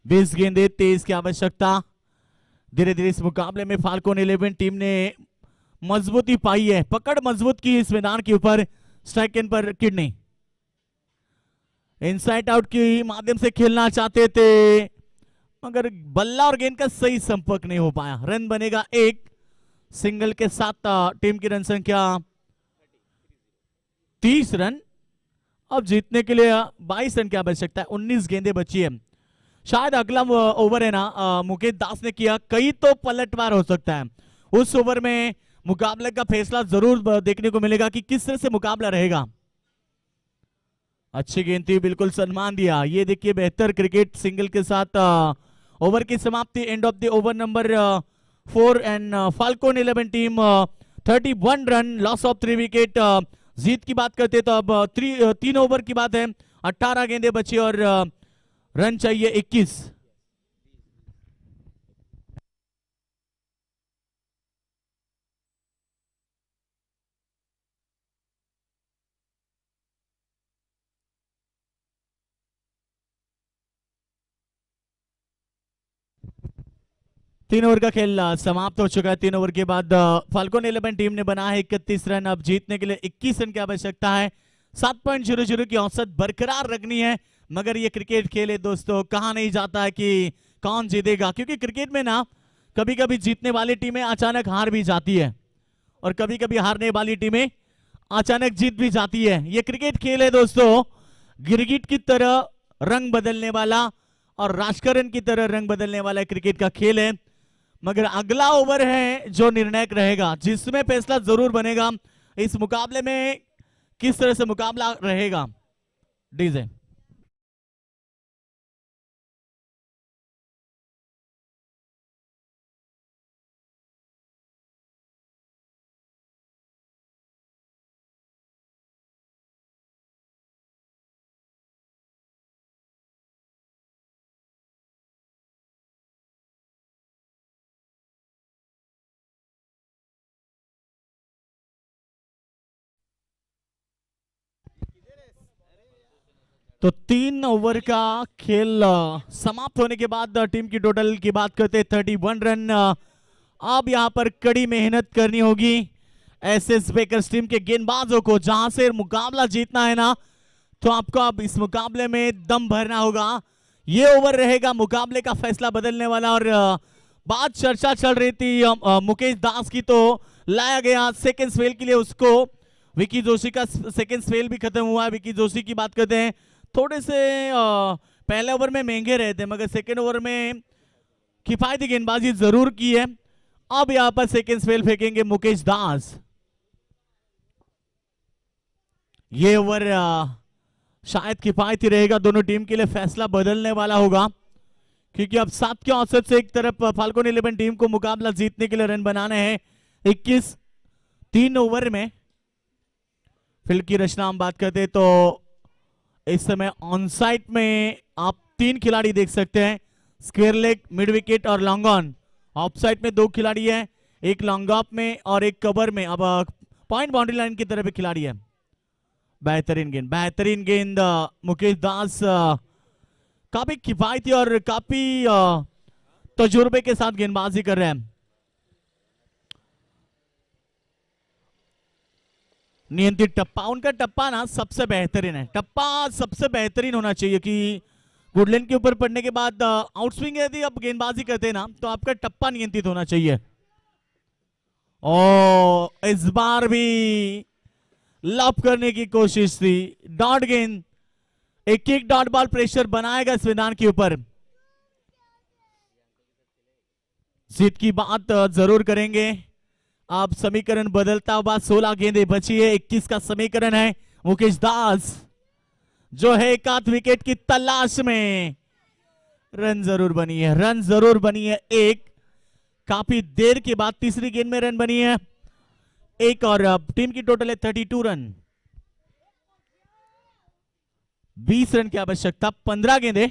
20 गेंदे 23 की आवश्यकता। धीरे धीरे इस मुकाबले में फाल्कोन 11 टीम ने मजबूती पाई है, पकड़ मजबूत की इस मैदान के ऊपर। स्ट्राइक एंड पर किडनी इनसाइड आउट के माध्यम से खेलना चाहते थे, मगर बल्ला और गेंद का सही संपर्क नहीं हो पाया। रन बनेगा 1, सिंगल के साथ टीम की रन संख्या 30 रन। अब जीतने के लिए 22 रन की आवश्यकता है, 19 गेंदें बची है। शायद अगला ओवर है ना मुकेश दास ने किया, कई तो पलटवार हो सकता है। उस ओवर में मुकाबले का फैसला जरूर देखने को मिलेगा कि किस तरह से मुकाबला रहेगा। अच्छी गेंद थी, बिल्कुल सम्मान दिया। ये देखिए बेहतर क्रिकेट, सिंगल के साथ ओवर की समाप्ति, end of the over number 4 end falcon 11 team 31 run, loss of 3 wicket. जीत की बात करते तो अब 3 ओवर की बात है, 18 गेंदें बची और रन चाहिए 21। तीन ओवर का खेल समाप्त हो चुका है। 3 ओवर के बाद फाल्कोन 11 टीम ने बना है 31 रन। अब जीतने के लिए 21 रन की आवश्यकता है। 7.00 की औसत बरकरार रखनी है, मगर ये क्रिकेट खेल है दोस्तों, कहा नहीं जाता है कि कौन जीतेगा, क्योंकि क्रिकेट में ना कभी कभी जीतने वाली टीमें अचानक हार भी जाती है और कभी कभी हारने वाली टीमें अचानक जीत भी जाती है। ये क्रिकेट खेल है दोस्तों, गिरगिट की तरह रंग बदलने वाला और राजकरण की तरह रंग बदलने वाला क्रिकेट का खेल है। मगर अगला ओवर है जो निर्णायक रहेगा, जिसमें फैसला जरूर बनेगा इस मुकाबले में किस तरह से मुकाबला रहेगा। डीजे तो 3 ओवर का खेल समाप्त होने के बाद टीम की टोटल की बात करते हैं 31 रन। अब यहां पर कड़ी मेहनत करनी होगी एसएस बेकर्स टीम के गेंदबाजों को। जहां से मुकाबला जीतना है ना, तो आपको अब इस मुकाबले में दम भरना होगा, ये ओवर रहेगा मुकाबले का फैसला बदलने वाला। और बात चर्चा चल रही थी मुकेश दास की, तो लाया गया सेकंड स्पेल के लिए उसको। विकी जोशी का सेकंड स्पेल भी खत्म हुआ है। विकी जोशी की बात करते हैं, थोड़े से पहले ओवर में महंगे रहे थे, मगर सेकंड ओवर में किफायती गेंदबाजी जरूर की है। अब यहां पर सेकंड स्पेल फेंकेंगे मुकेश दास। ये ओवर शायद किफायती रहेगा, दोनों टीम के लिए फैसला बदलने वाला होगा, क्योंकि अब 7 के औसत से एक तरफ फाल्कोन 11 टीम को मुकाबला जीतने के लिए रन बनाने हैं 21 3 ओवर में। फील्ड की रचना हम बात करते तो इस समय ऑन साइड में आप 3 खिलाड़ी देख सकते हैं, स्क्वायर लेग, मिड विकेट और लॉन्ग ऑन। ऑफ साइड में 2 खिलाड़ी हैं, एक लॉन्ग ऑफ में और एक कवर में। अब पॉइंट बाउंड्री लाइन की तरफ एक खिलाड़ी है। बेहतरीन गेंद मुकेश दास काफी किफायती और काफी तजुर्बे के साथ गेंदबाजी कर रहे हैं। नियंत्रित टप्पा, उनका टप्पा ना सबसे बेहतरीन है। टप्पा सबसे बेहतरीन होना चाहिए कि वुडलैंड के ऊपर पड़ने के बाद आउटस्विंग यदि आप गेंदबाजी करते हैं ना, तो आपका टप्पा नियंत्रित होना चाहिए। और इस बार भी लॉप करने की कोशिश थी, डॉट गेंद, एक किक डॉट बॉल प्रेशर बनाएगा इस मैदान के ऊपर। जीत की बात जरूर करेंगे। अब समीकरण बदलता हुआ, 16 गेंदें बची है, 21 का समीकरण है। मुकेश दास जो है एक आध विकेट की तलाश में। रन जरूर बनी है एक, काफी देर के बाद तीसरी गेंद में रन बनी है एक, और अब टीम की टोटल है 32 रन। 20 रन की आवश्यकता, 15 गेंदें।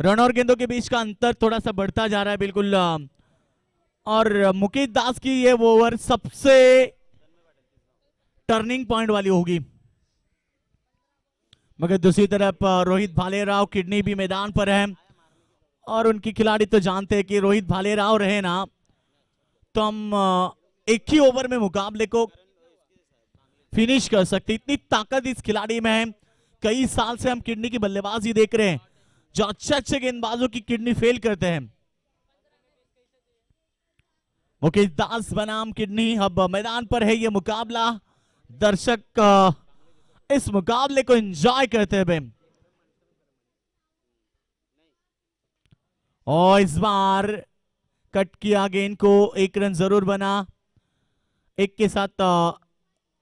रन और गेंदों के बीच का अंतर थोड़ा सा बढ़ता जा रहा है बिल्कुल। और मुकेश दास की ये ओवर सबसे टर्निंग पॉइंट वाली होगी। मगर दूसरी तरफ रोहित भालेराव किडनी भी मैदान पर है, और उनकी खिलाड़ी तो जानते हैं कि रोहित भालेराव रहे ना तो हम एक ही ओवर में मुकाबले को फिनिश कर सकते। इतनी ताकत इस खिलाड़ी में है। कई साल से हम किडनी की बल्लेबाजी देख रहे हैं, जो अच्छे गेंदबाजों की किडनी फेल करते हैं। मुकेश दास बनाम किडनी अब मैदान पर है ये मुकाबला। दर्शक इस मुकाबले को एंजॉय करते हुए, और इस बार कट किया गेंद को, 1 रन जरूर बना। एक के साथ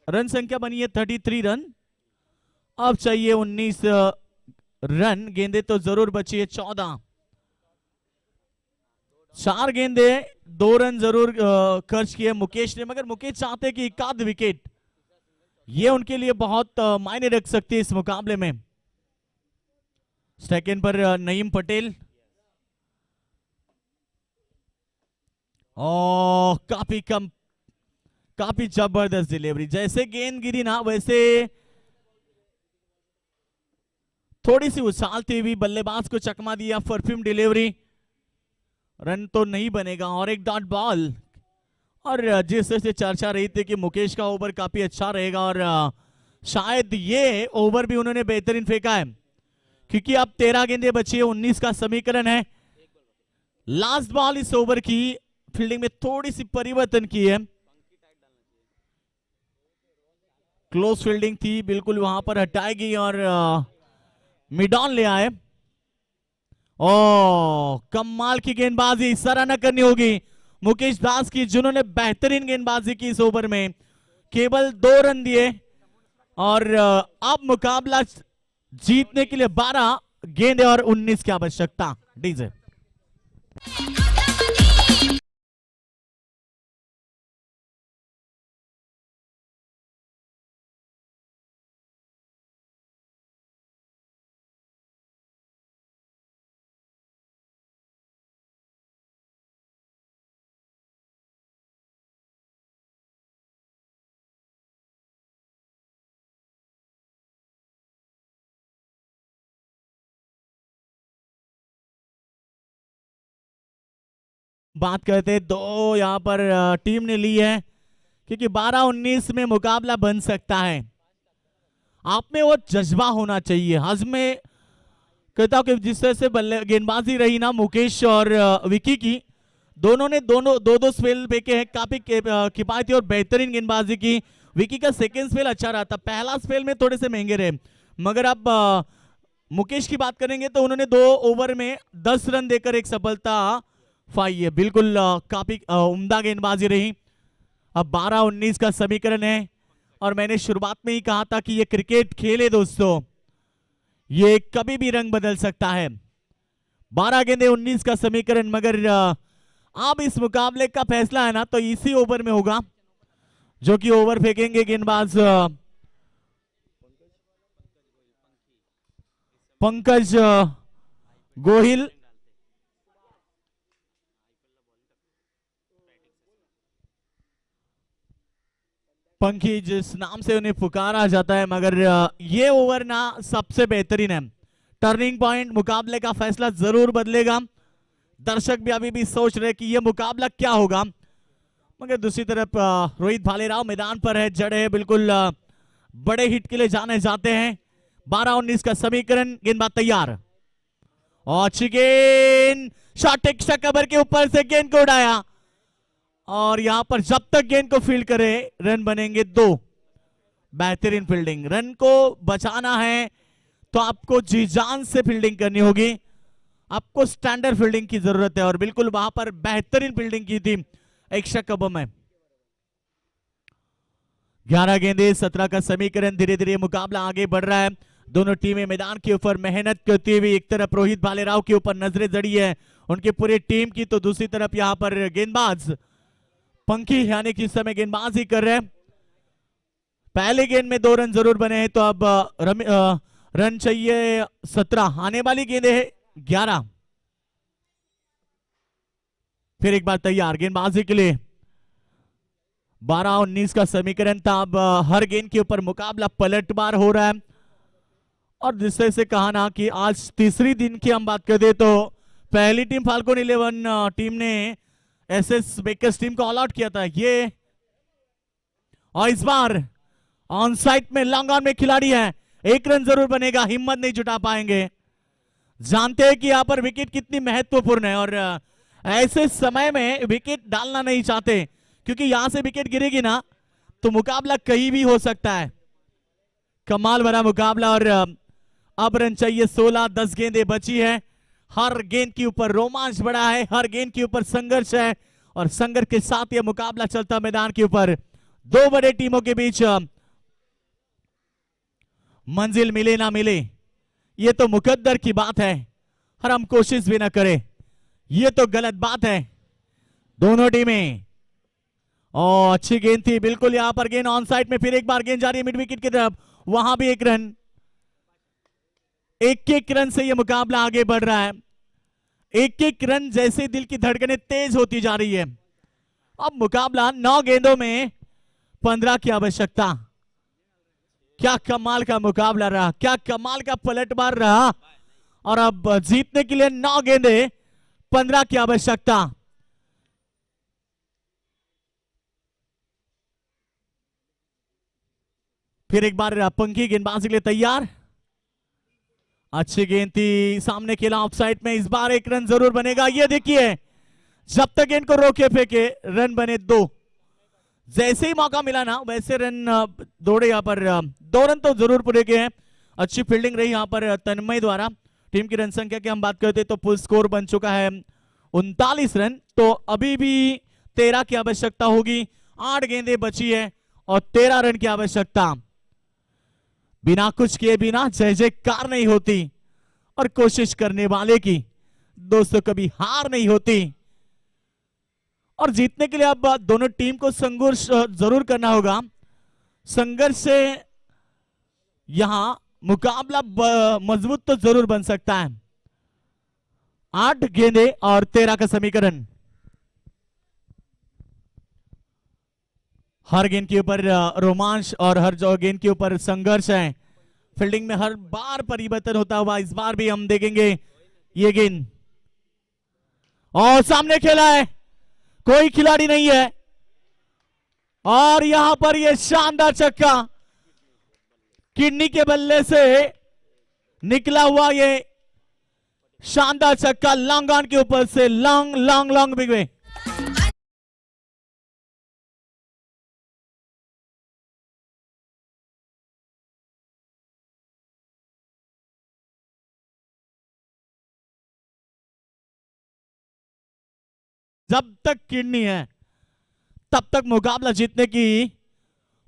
रन संख्या बनी है 33 रन। अब चाहिए 19 रन। गेंदे तो जरूर बची है 14। 4 गेंदे 2 रन जरूर खर्च किए मुकेश ने, मगर मुकेश चाहते कि एक आध विकेट, ये उनके लिए बहुत मायने रख सकती है इस मुकाबले में। सेकंड पर नईम पटेल, और काफी जबरदस्त डिलीवरी। जैसे गेंद गिरी ना, वैसे थोड़ी सी उछालती हुई बल्लेबाज को चकमा दिया। परफ्यूम डिलीवरी, रन तो नहीं बनेगा, और एक डॉट बॉल। और जिस तरह से चर्चा रही थी कि मुकेश का ओवर काफी अच्छा रहेगा, और शायद ये ओवर भी उन्होंने बेहतरीन फेंका है, क्योंकि अब 13 गेंदें बची है, 19 का समीकरण है। लास्ट बॉल इस ओवर की फील्डिंग में थोड़ी सी परिवर्तन की है। क्लोज फील्डिंग थी बिल्कुल, वहां पर हटाएगी और मिड ऑन ले आए। ओ कमाल की गेंदबाजी, सराहना करनी होगी मुकेश दास की, जिन्होंने बेहतरीन गेंदबाजी की इस ओवर में। केवल 2 रन दिए, और अब मुकाबला जीतने के लिए 12 गेंदे और 19 की आवश्यकता। डीजे बात करते हैं, 2 यहां पर टीम ने ली है, क्योंकि 12-19 में मुकाबला बन सकता है। आप में वो जज्बा होना चाहिए, हज़्म कहता हूं कि जिस तरह से बल्ले गेंदबाजी रही ना मुकेश और विकी की, दोनों ने दो स्पेल फेंके हैं, काफी किफायती और बेहतरीन गेंदबाजी की। विकी का सेकंड स्पेल अच्छा रहा था, पहला स्पेल में थोड़े से महंगे रहे। मगर अब मुकेश की बात करेंगे तो उन्होंने 2 ओवर में 10 रन देकर एक सफलता पाई है। बिल्कुल काफी उम्दा गेंदबाजी रही। अब 12-19 का समीकरण है और मैंने शुरुआत में ही कहा था कि ये क्रिकेट खेल है दोस्तों, ये कभी भी रंग बदल सकता है। 12 गेंदे 19 का समीकरण, मगर अब इस मुकाबले का फैसला है ना तो इसी ओवर में होगा, जो कि ओवर फेंकेंगे गेंदबाज पंकज गोहिल। पंखी जिस नाम से उन्हें पुकारा जाता है, मगर ये ओवर ना सबसे बेहतरीन है। टर्निंग पॉइंट, मुकाबले का फैसला जरूर बदलेगा। दर्शक भी अभी भी सोच रहे कि ये मुकाबला क्या होगा, मगर दूसरी तरफ रोहित भालेराव मैदान पर है, जड़े है, बिल्कुल बड़े हिट के लिए जाने जाते हैं। 12-19 का समीकरण, गेंदबाज तैयार और अच्छी गेंद, शॉट एक्स्ट्रा कवर के ऊपर से गेंद को उड़ाया और यहां पर जब तक गेंद को फील्ड करे रन बनेंगे 2। बेहतरीन फील्डिंग, रन को बचाना है तो आपको जी जान से फील्डिंग करनी होगी, आपको स्टैंडर्ड फील्डिंग की जरूरत है और बिल्कुल वहां पर बेहतरीन फील्डिंग की थी एक्स्ट्रा कवर में। 11 गेंदे 17 का समीकरण, धीरे धीरे मुकाबला आगे बढ़ रहा है। दोनों टीमें मैदान के ऊपर मेहनत करती हुई, एक तरफ रोहित भालेराव के ऊपर नजरें जड़ी है उनकी पूरी टीम की, तो दूसरी तरफ यहां पर गेंदबाज पंखी यानी कि इस समय गेंदबाजी कर रहे हैं। पहले गेंद में 2 रन जरूर बने हैं, तो अब रन चाहिए 17, आने वाली गेंदे है 11। फिर एक बार तैयार गेंदबाजी के लिए। 12-19 का समीकरण था। अब हर गेंद के ऊपर मुकाबला पलटवार हो रहा है और जिस तरह से कहा ना कि आज तीसरी दिन की हम बात कर दे तो पहली टीम फाल्कोन 11 टीम ने एसएस बेकर्स टीम को ऑल आउट किया था ये, और इस बार ऑन साइड में लॉन्ग ऑन में खिलाड़ी है, 1 रन जरूर बनेगा, हिम्मत नहीं जुटा पाएंगे। जानते हैं कि यहां पर विकेट कितनी महत्वपूर्ण है और ऐसे समय में विकेट डालना नहीं चाहते, क्योंकि यहां से विकेट गिरेगी ना तो मुकाबला कहीं भी हो सकता है। कमाल भरा मुकाबला और अब रन चाहिए 16, 10 गेंदें बची है। हर गेंद के ऊपर रोमांच बढ़ा है, हर गेंद के ऊपर संघर्ष है और संघर्ष के साथ यह मुकाबला चलता मैदान के ऊपर। 2 बड़े टीमों के बीच मंजिल मिले ना मिले ये तो मुकद्दर की बात है, और हम कोशिश भी ना करें ये तो गलत बात है। दोनों टीमें, और अच्छी गेंद थी, बिल्कुल यहां पर गेंद ऑन साइड में, फिर एक बार गेंद जा रही है मिड विकेट की तरफ, वहां भी 1 रन। 1-1 रन से यह मुकाबला आगे बढ़ रहा है। 1-1 रन जैसे दिल की धड़कनें तेज होती जा रही है। अब मुकाबला 9 गेंदों में 15 की आवश्यकता। क्या कमाल का मुकाबला रहा, क्या कमाल का पलटवार रहा, और अब जीतने के लिए 9 गेंदे 15 की आवश्यकता। फिर एक बार पंखी गेंदबाजी के लिए तैयार, अच्छी गेंद थी, सामने खेला ऑफ साइड में, इस बार 1 रन जरूर बनेगा। ये देखिए जब तक गेंद को रोके फेंके रन बने 2, जैसे ही मौका मिला ना वैसे रन दौड़े, यहां पर 2 रन तो जरूर पूरे किए हैं। अच्छी फील्डिंग रही यहां पर तन्मय द्वारा। टीम की रन संख्या की हम बात करते तो फुल स्कोर बन चुका है 39 रन, तो अभी भी 13 की आवश्यकता होगी। 8 गेंदें बची है और 13 रन की आवश्यकता। बिना कुछ किए बिना जय जयकार नहीं होती, और कोशिश करने वाले की दोस्तों कभी हार नहीं होती। और जीतने के लिए अब दोनों टीम को संघर्ष जरूर करना होगा। संघर्ष से यहां मुकाबला मजबूत तो जरूर बन सकता है। 8 गेंदे और 13 का समीकरण। हर गेंद के ऊपर रोमांच और हर गेंद के ऊपर संघर्ष है। फील्डिंग में हर बार परिवर्तन होता हुआ इस बार भी हम देखेंगे। ये गेंद और सामने खेला है, कोई खिलाड़ी नहीं है, और यहां पर यह शानदार छक्का किडनी के बल्ले से निकला हुआ ये शानदार छक्का लॉन्ग ऑन के ऊपर से, long long long big way. जब तक किडनी है तब तक मुकाबला जीतने की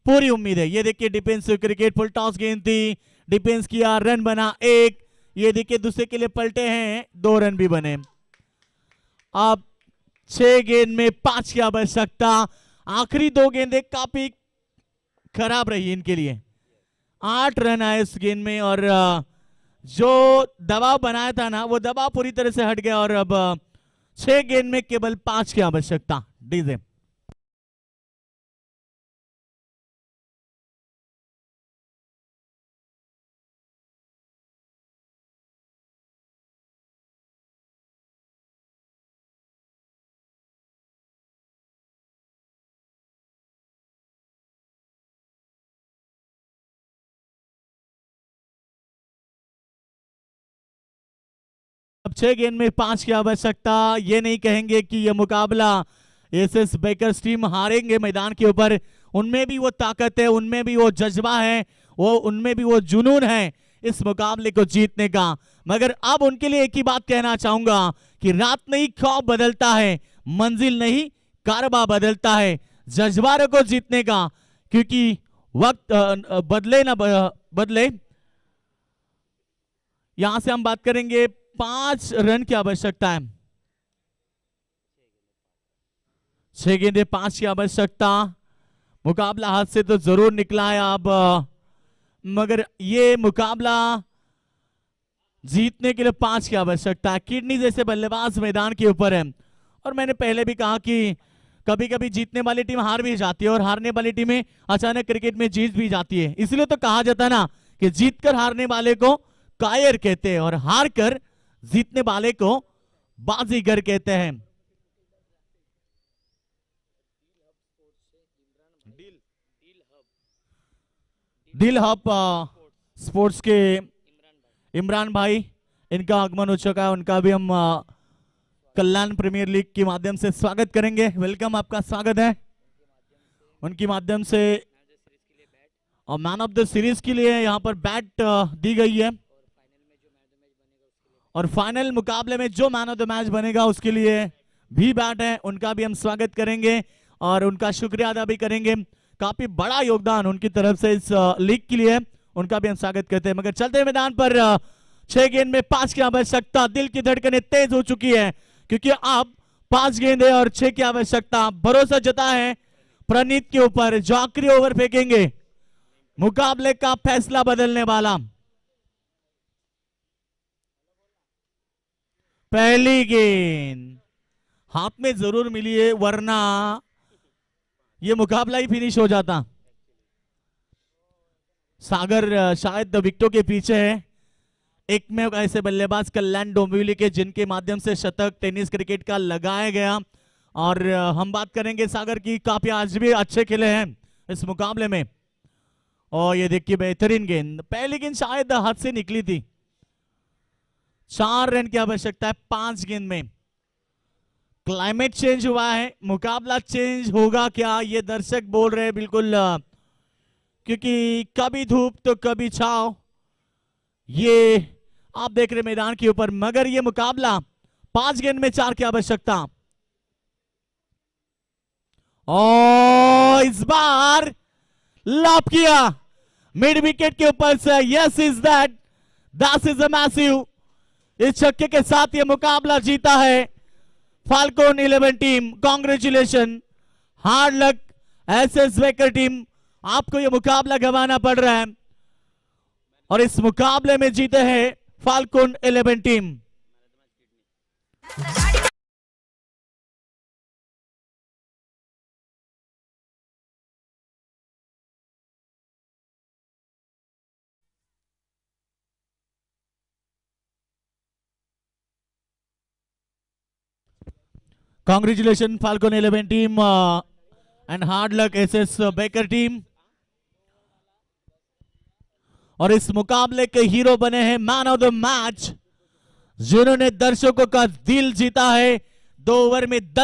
पूरी उम्मीद है। ये देखिए डिफेंसिव क्रिकेट, फुल टॉस गेंद थी, डिफेंस किया, रन बना एक। ये देखिए दूसरे के लिए पलटे हैं, 2 रन भी बने। अब 6 गेंद में 5 की आवश्यकता। आखिरी 2 गेंदें काफी खराब रही इनके लिए। 8 रन आए इस गेंद में और जो दबाव बनाया था ना वो दबाव पूरी तरह से हट गया और अब 6 गेंद में केवल 5 की आवश्यकता। डीजे अब 6 गेंद में 5 की आवश्यकता। ये नहीं कहेंगे कि यह मुकाबला एसएस बेकर्स टीम हारेंगे मैदान के ऊपर। उनमें भी वो ताकत है, उनमें भी वो जज्बा है, उनमें भी वो जुनून है इस मुकाबले को जीतने का। मगर अब उनके लिए एक ही बात कहना चाहूंगा कि रात नहीं ख्वाब बदलता है, मंजिल नहीं कारबा बदलता है जज्बा को जीतने का। क्योंकि वक्त बदले ना बदले। यहां से हम बात करेंगे 5 रन की आवश्यकता है। 6 गेंदे 5 की आवश्यकता। मुकाबला हाथ से तो जरूर निकला है अब, मगर ये मुकाबला जीतने के लिए 5 की आवश्यकता है। किडनी जैसे बल्लेबाज मैदान के ऊपर है और मैंने पहले भी कहा कि कभी कभी जीतने वाली टीम हार भी जाती है और हारने वाली टीमें अचानक क्रिकेट में जीत भी जाती है। इसलिए तो कहा जाता है ना कि जीतकर हारने वाले को कायर कहते हैं और हार कर जीतने वाले को बाजीगर कहते हैं। दिल हब स्पोर्ट्स के इमरान भाई, इनका आगमन हो चुका है। उनका भी हम कल्याण प्रीमियर लीग के माध्यम से स्वागत करेंगे। वेलकम, आपका स्वागत है। उनके माध्यम से और मैन ऑफ द सीरीज के लिए यहाँ पर बैट दी गई है और फाइनल मुकाबले में जो मैन ऑफ द मैच बनेगा उसके लिए भी बैट है। उनका भी हम स्वागत करेंगे और उनका शुक्रिया अदा भी करेंगे। काफी बड़ा योगदान उनकी तरफ से इस लीग के लिए, उनका भी हम स्वागत करते हैं। मगर चलते मैदान पर 6 गेंद में 5 की आवश्यकता। दिल की धड़कनें तेज हो चुकी है क्योंकि अब 5 गेंदें और 6 की आवश्यकता। भरोसा जता है प्रणीत के ऊपर जो आखिरी ओवर फेंकेंगे, मुकाबले का फैसला बदलने वाला। पहली गेंद हाथ में जरूर मिली है वरना यह मुकाबला ही फिनिश हो जाता। सागर शायद विकेटों के पीछे है। एक में ऐसे बल्लेबाज कल्याण डोंबिवली के जिनके माध्यम से शतक टेनिस क्रिकेट का लगाया गया और हम बात करेंगे सागर की। काफी आज भी अच्छे खेले हैं इस मुकाबले में। और ये देखिए बेहतरीन गेंद, पहली गेंद शायद हाथ से निकली थी। 4 रन की आवश्यकता है 5 गेंद में। क्लाइमेट चेंज हुआ है, मुकाबला चेंज होगा क्या ये दर्शक बोल रहे हैं बिल्कुल, क्योंकि कभी धूप तो कभी छाव ये आप देख रहे मैदान के ऊपर। मगर ये मुकाबला 5 गेंद में 4 की आवश्यकता। और इस बार लॉप किया मिड विकेट के ऊपर से। Yes is that is a massive. इस छक्के के साथ ये मुकाबला जीता है फाल्कोन 11 टीम। Congratulation, hard luck SS baker team, आपको ये मुकाबला गंवाना पड़ रहा है और इस मुकाबले में जीते हैं Falcon 11 team. Congratulations Falcon 11 team and hard luck SS Baker team। और इस मुकाबले के हीरो बने हैं मैन ऑफ द मैच जिन्होंने दर्शकों का दिल जीता है। 2 ओवर में 10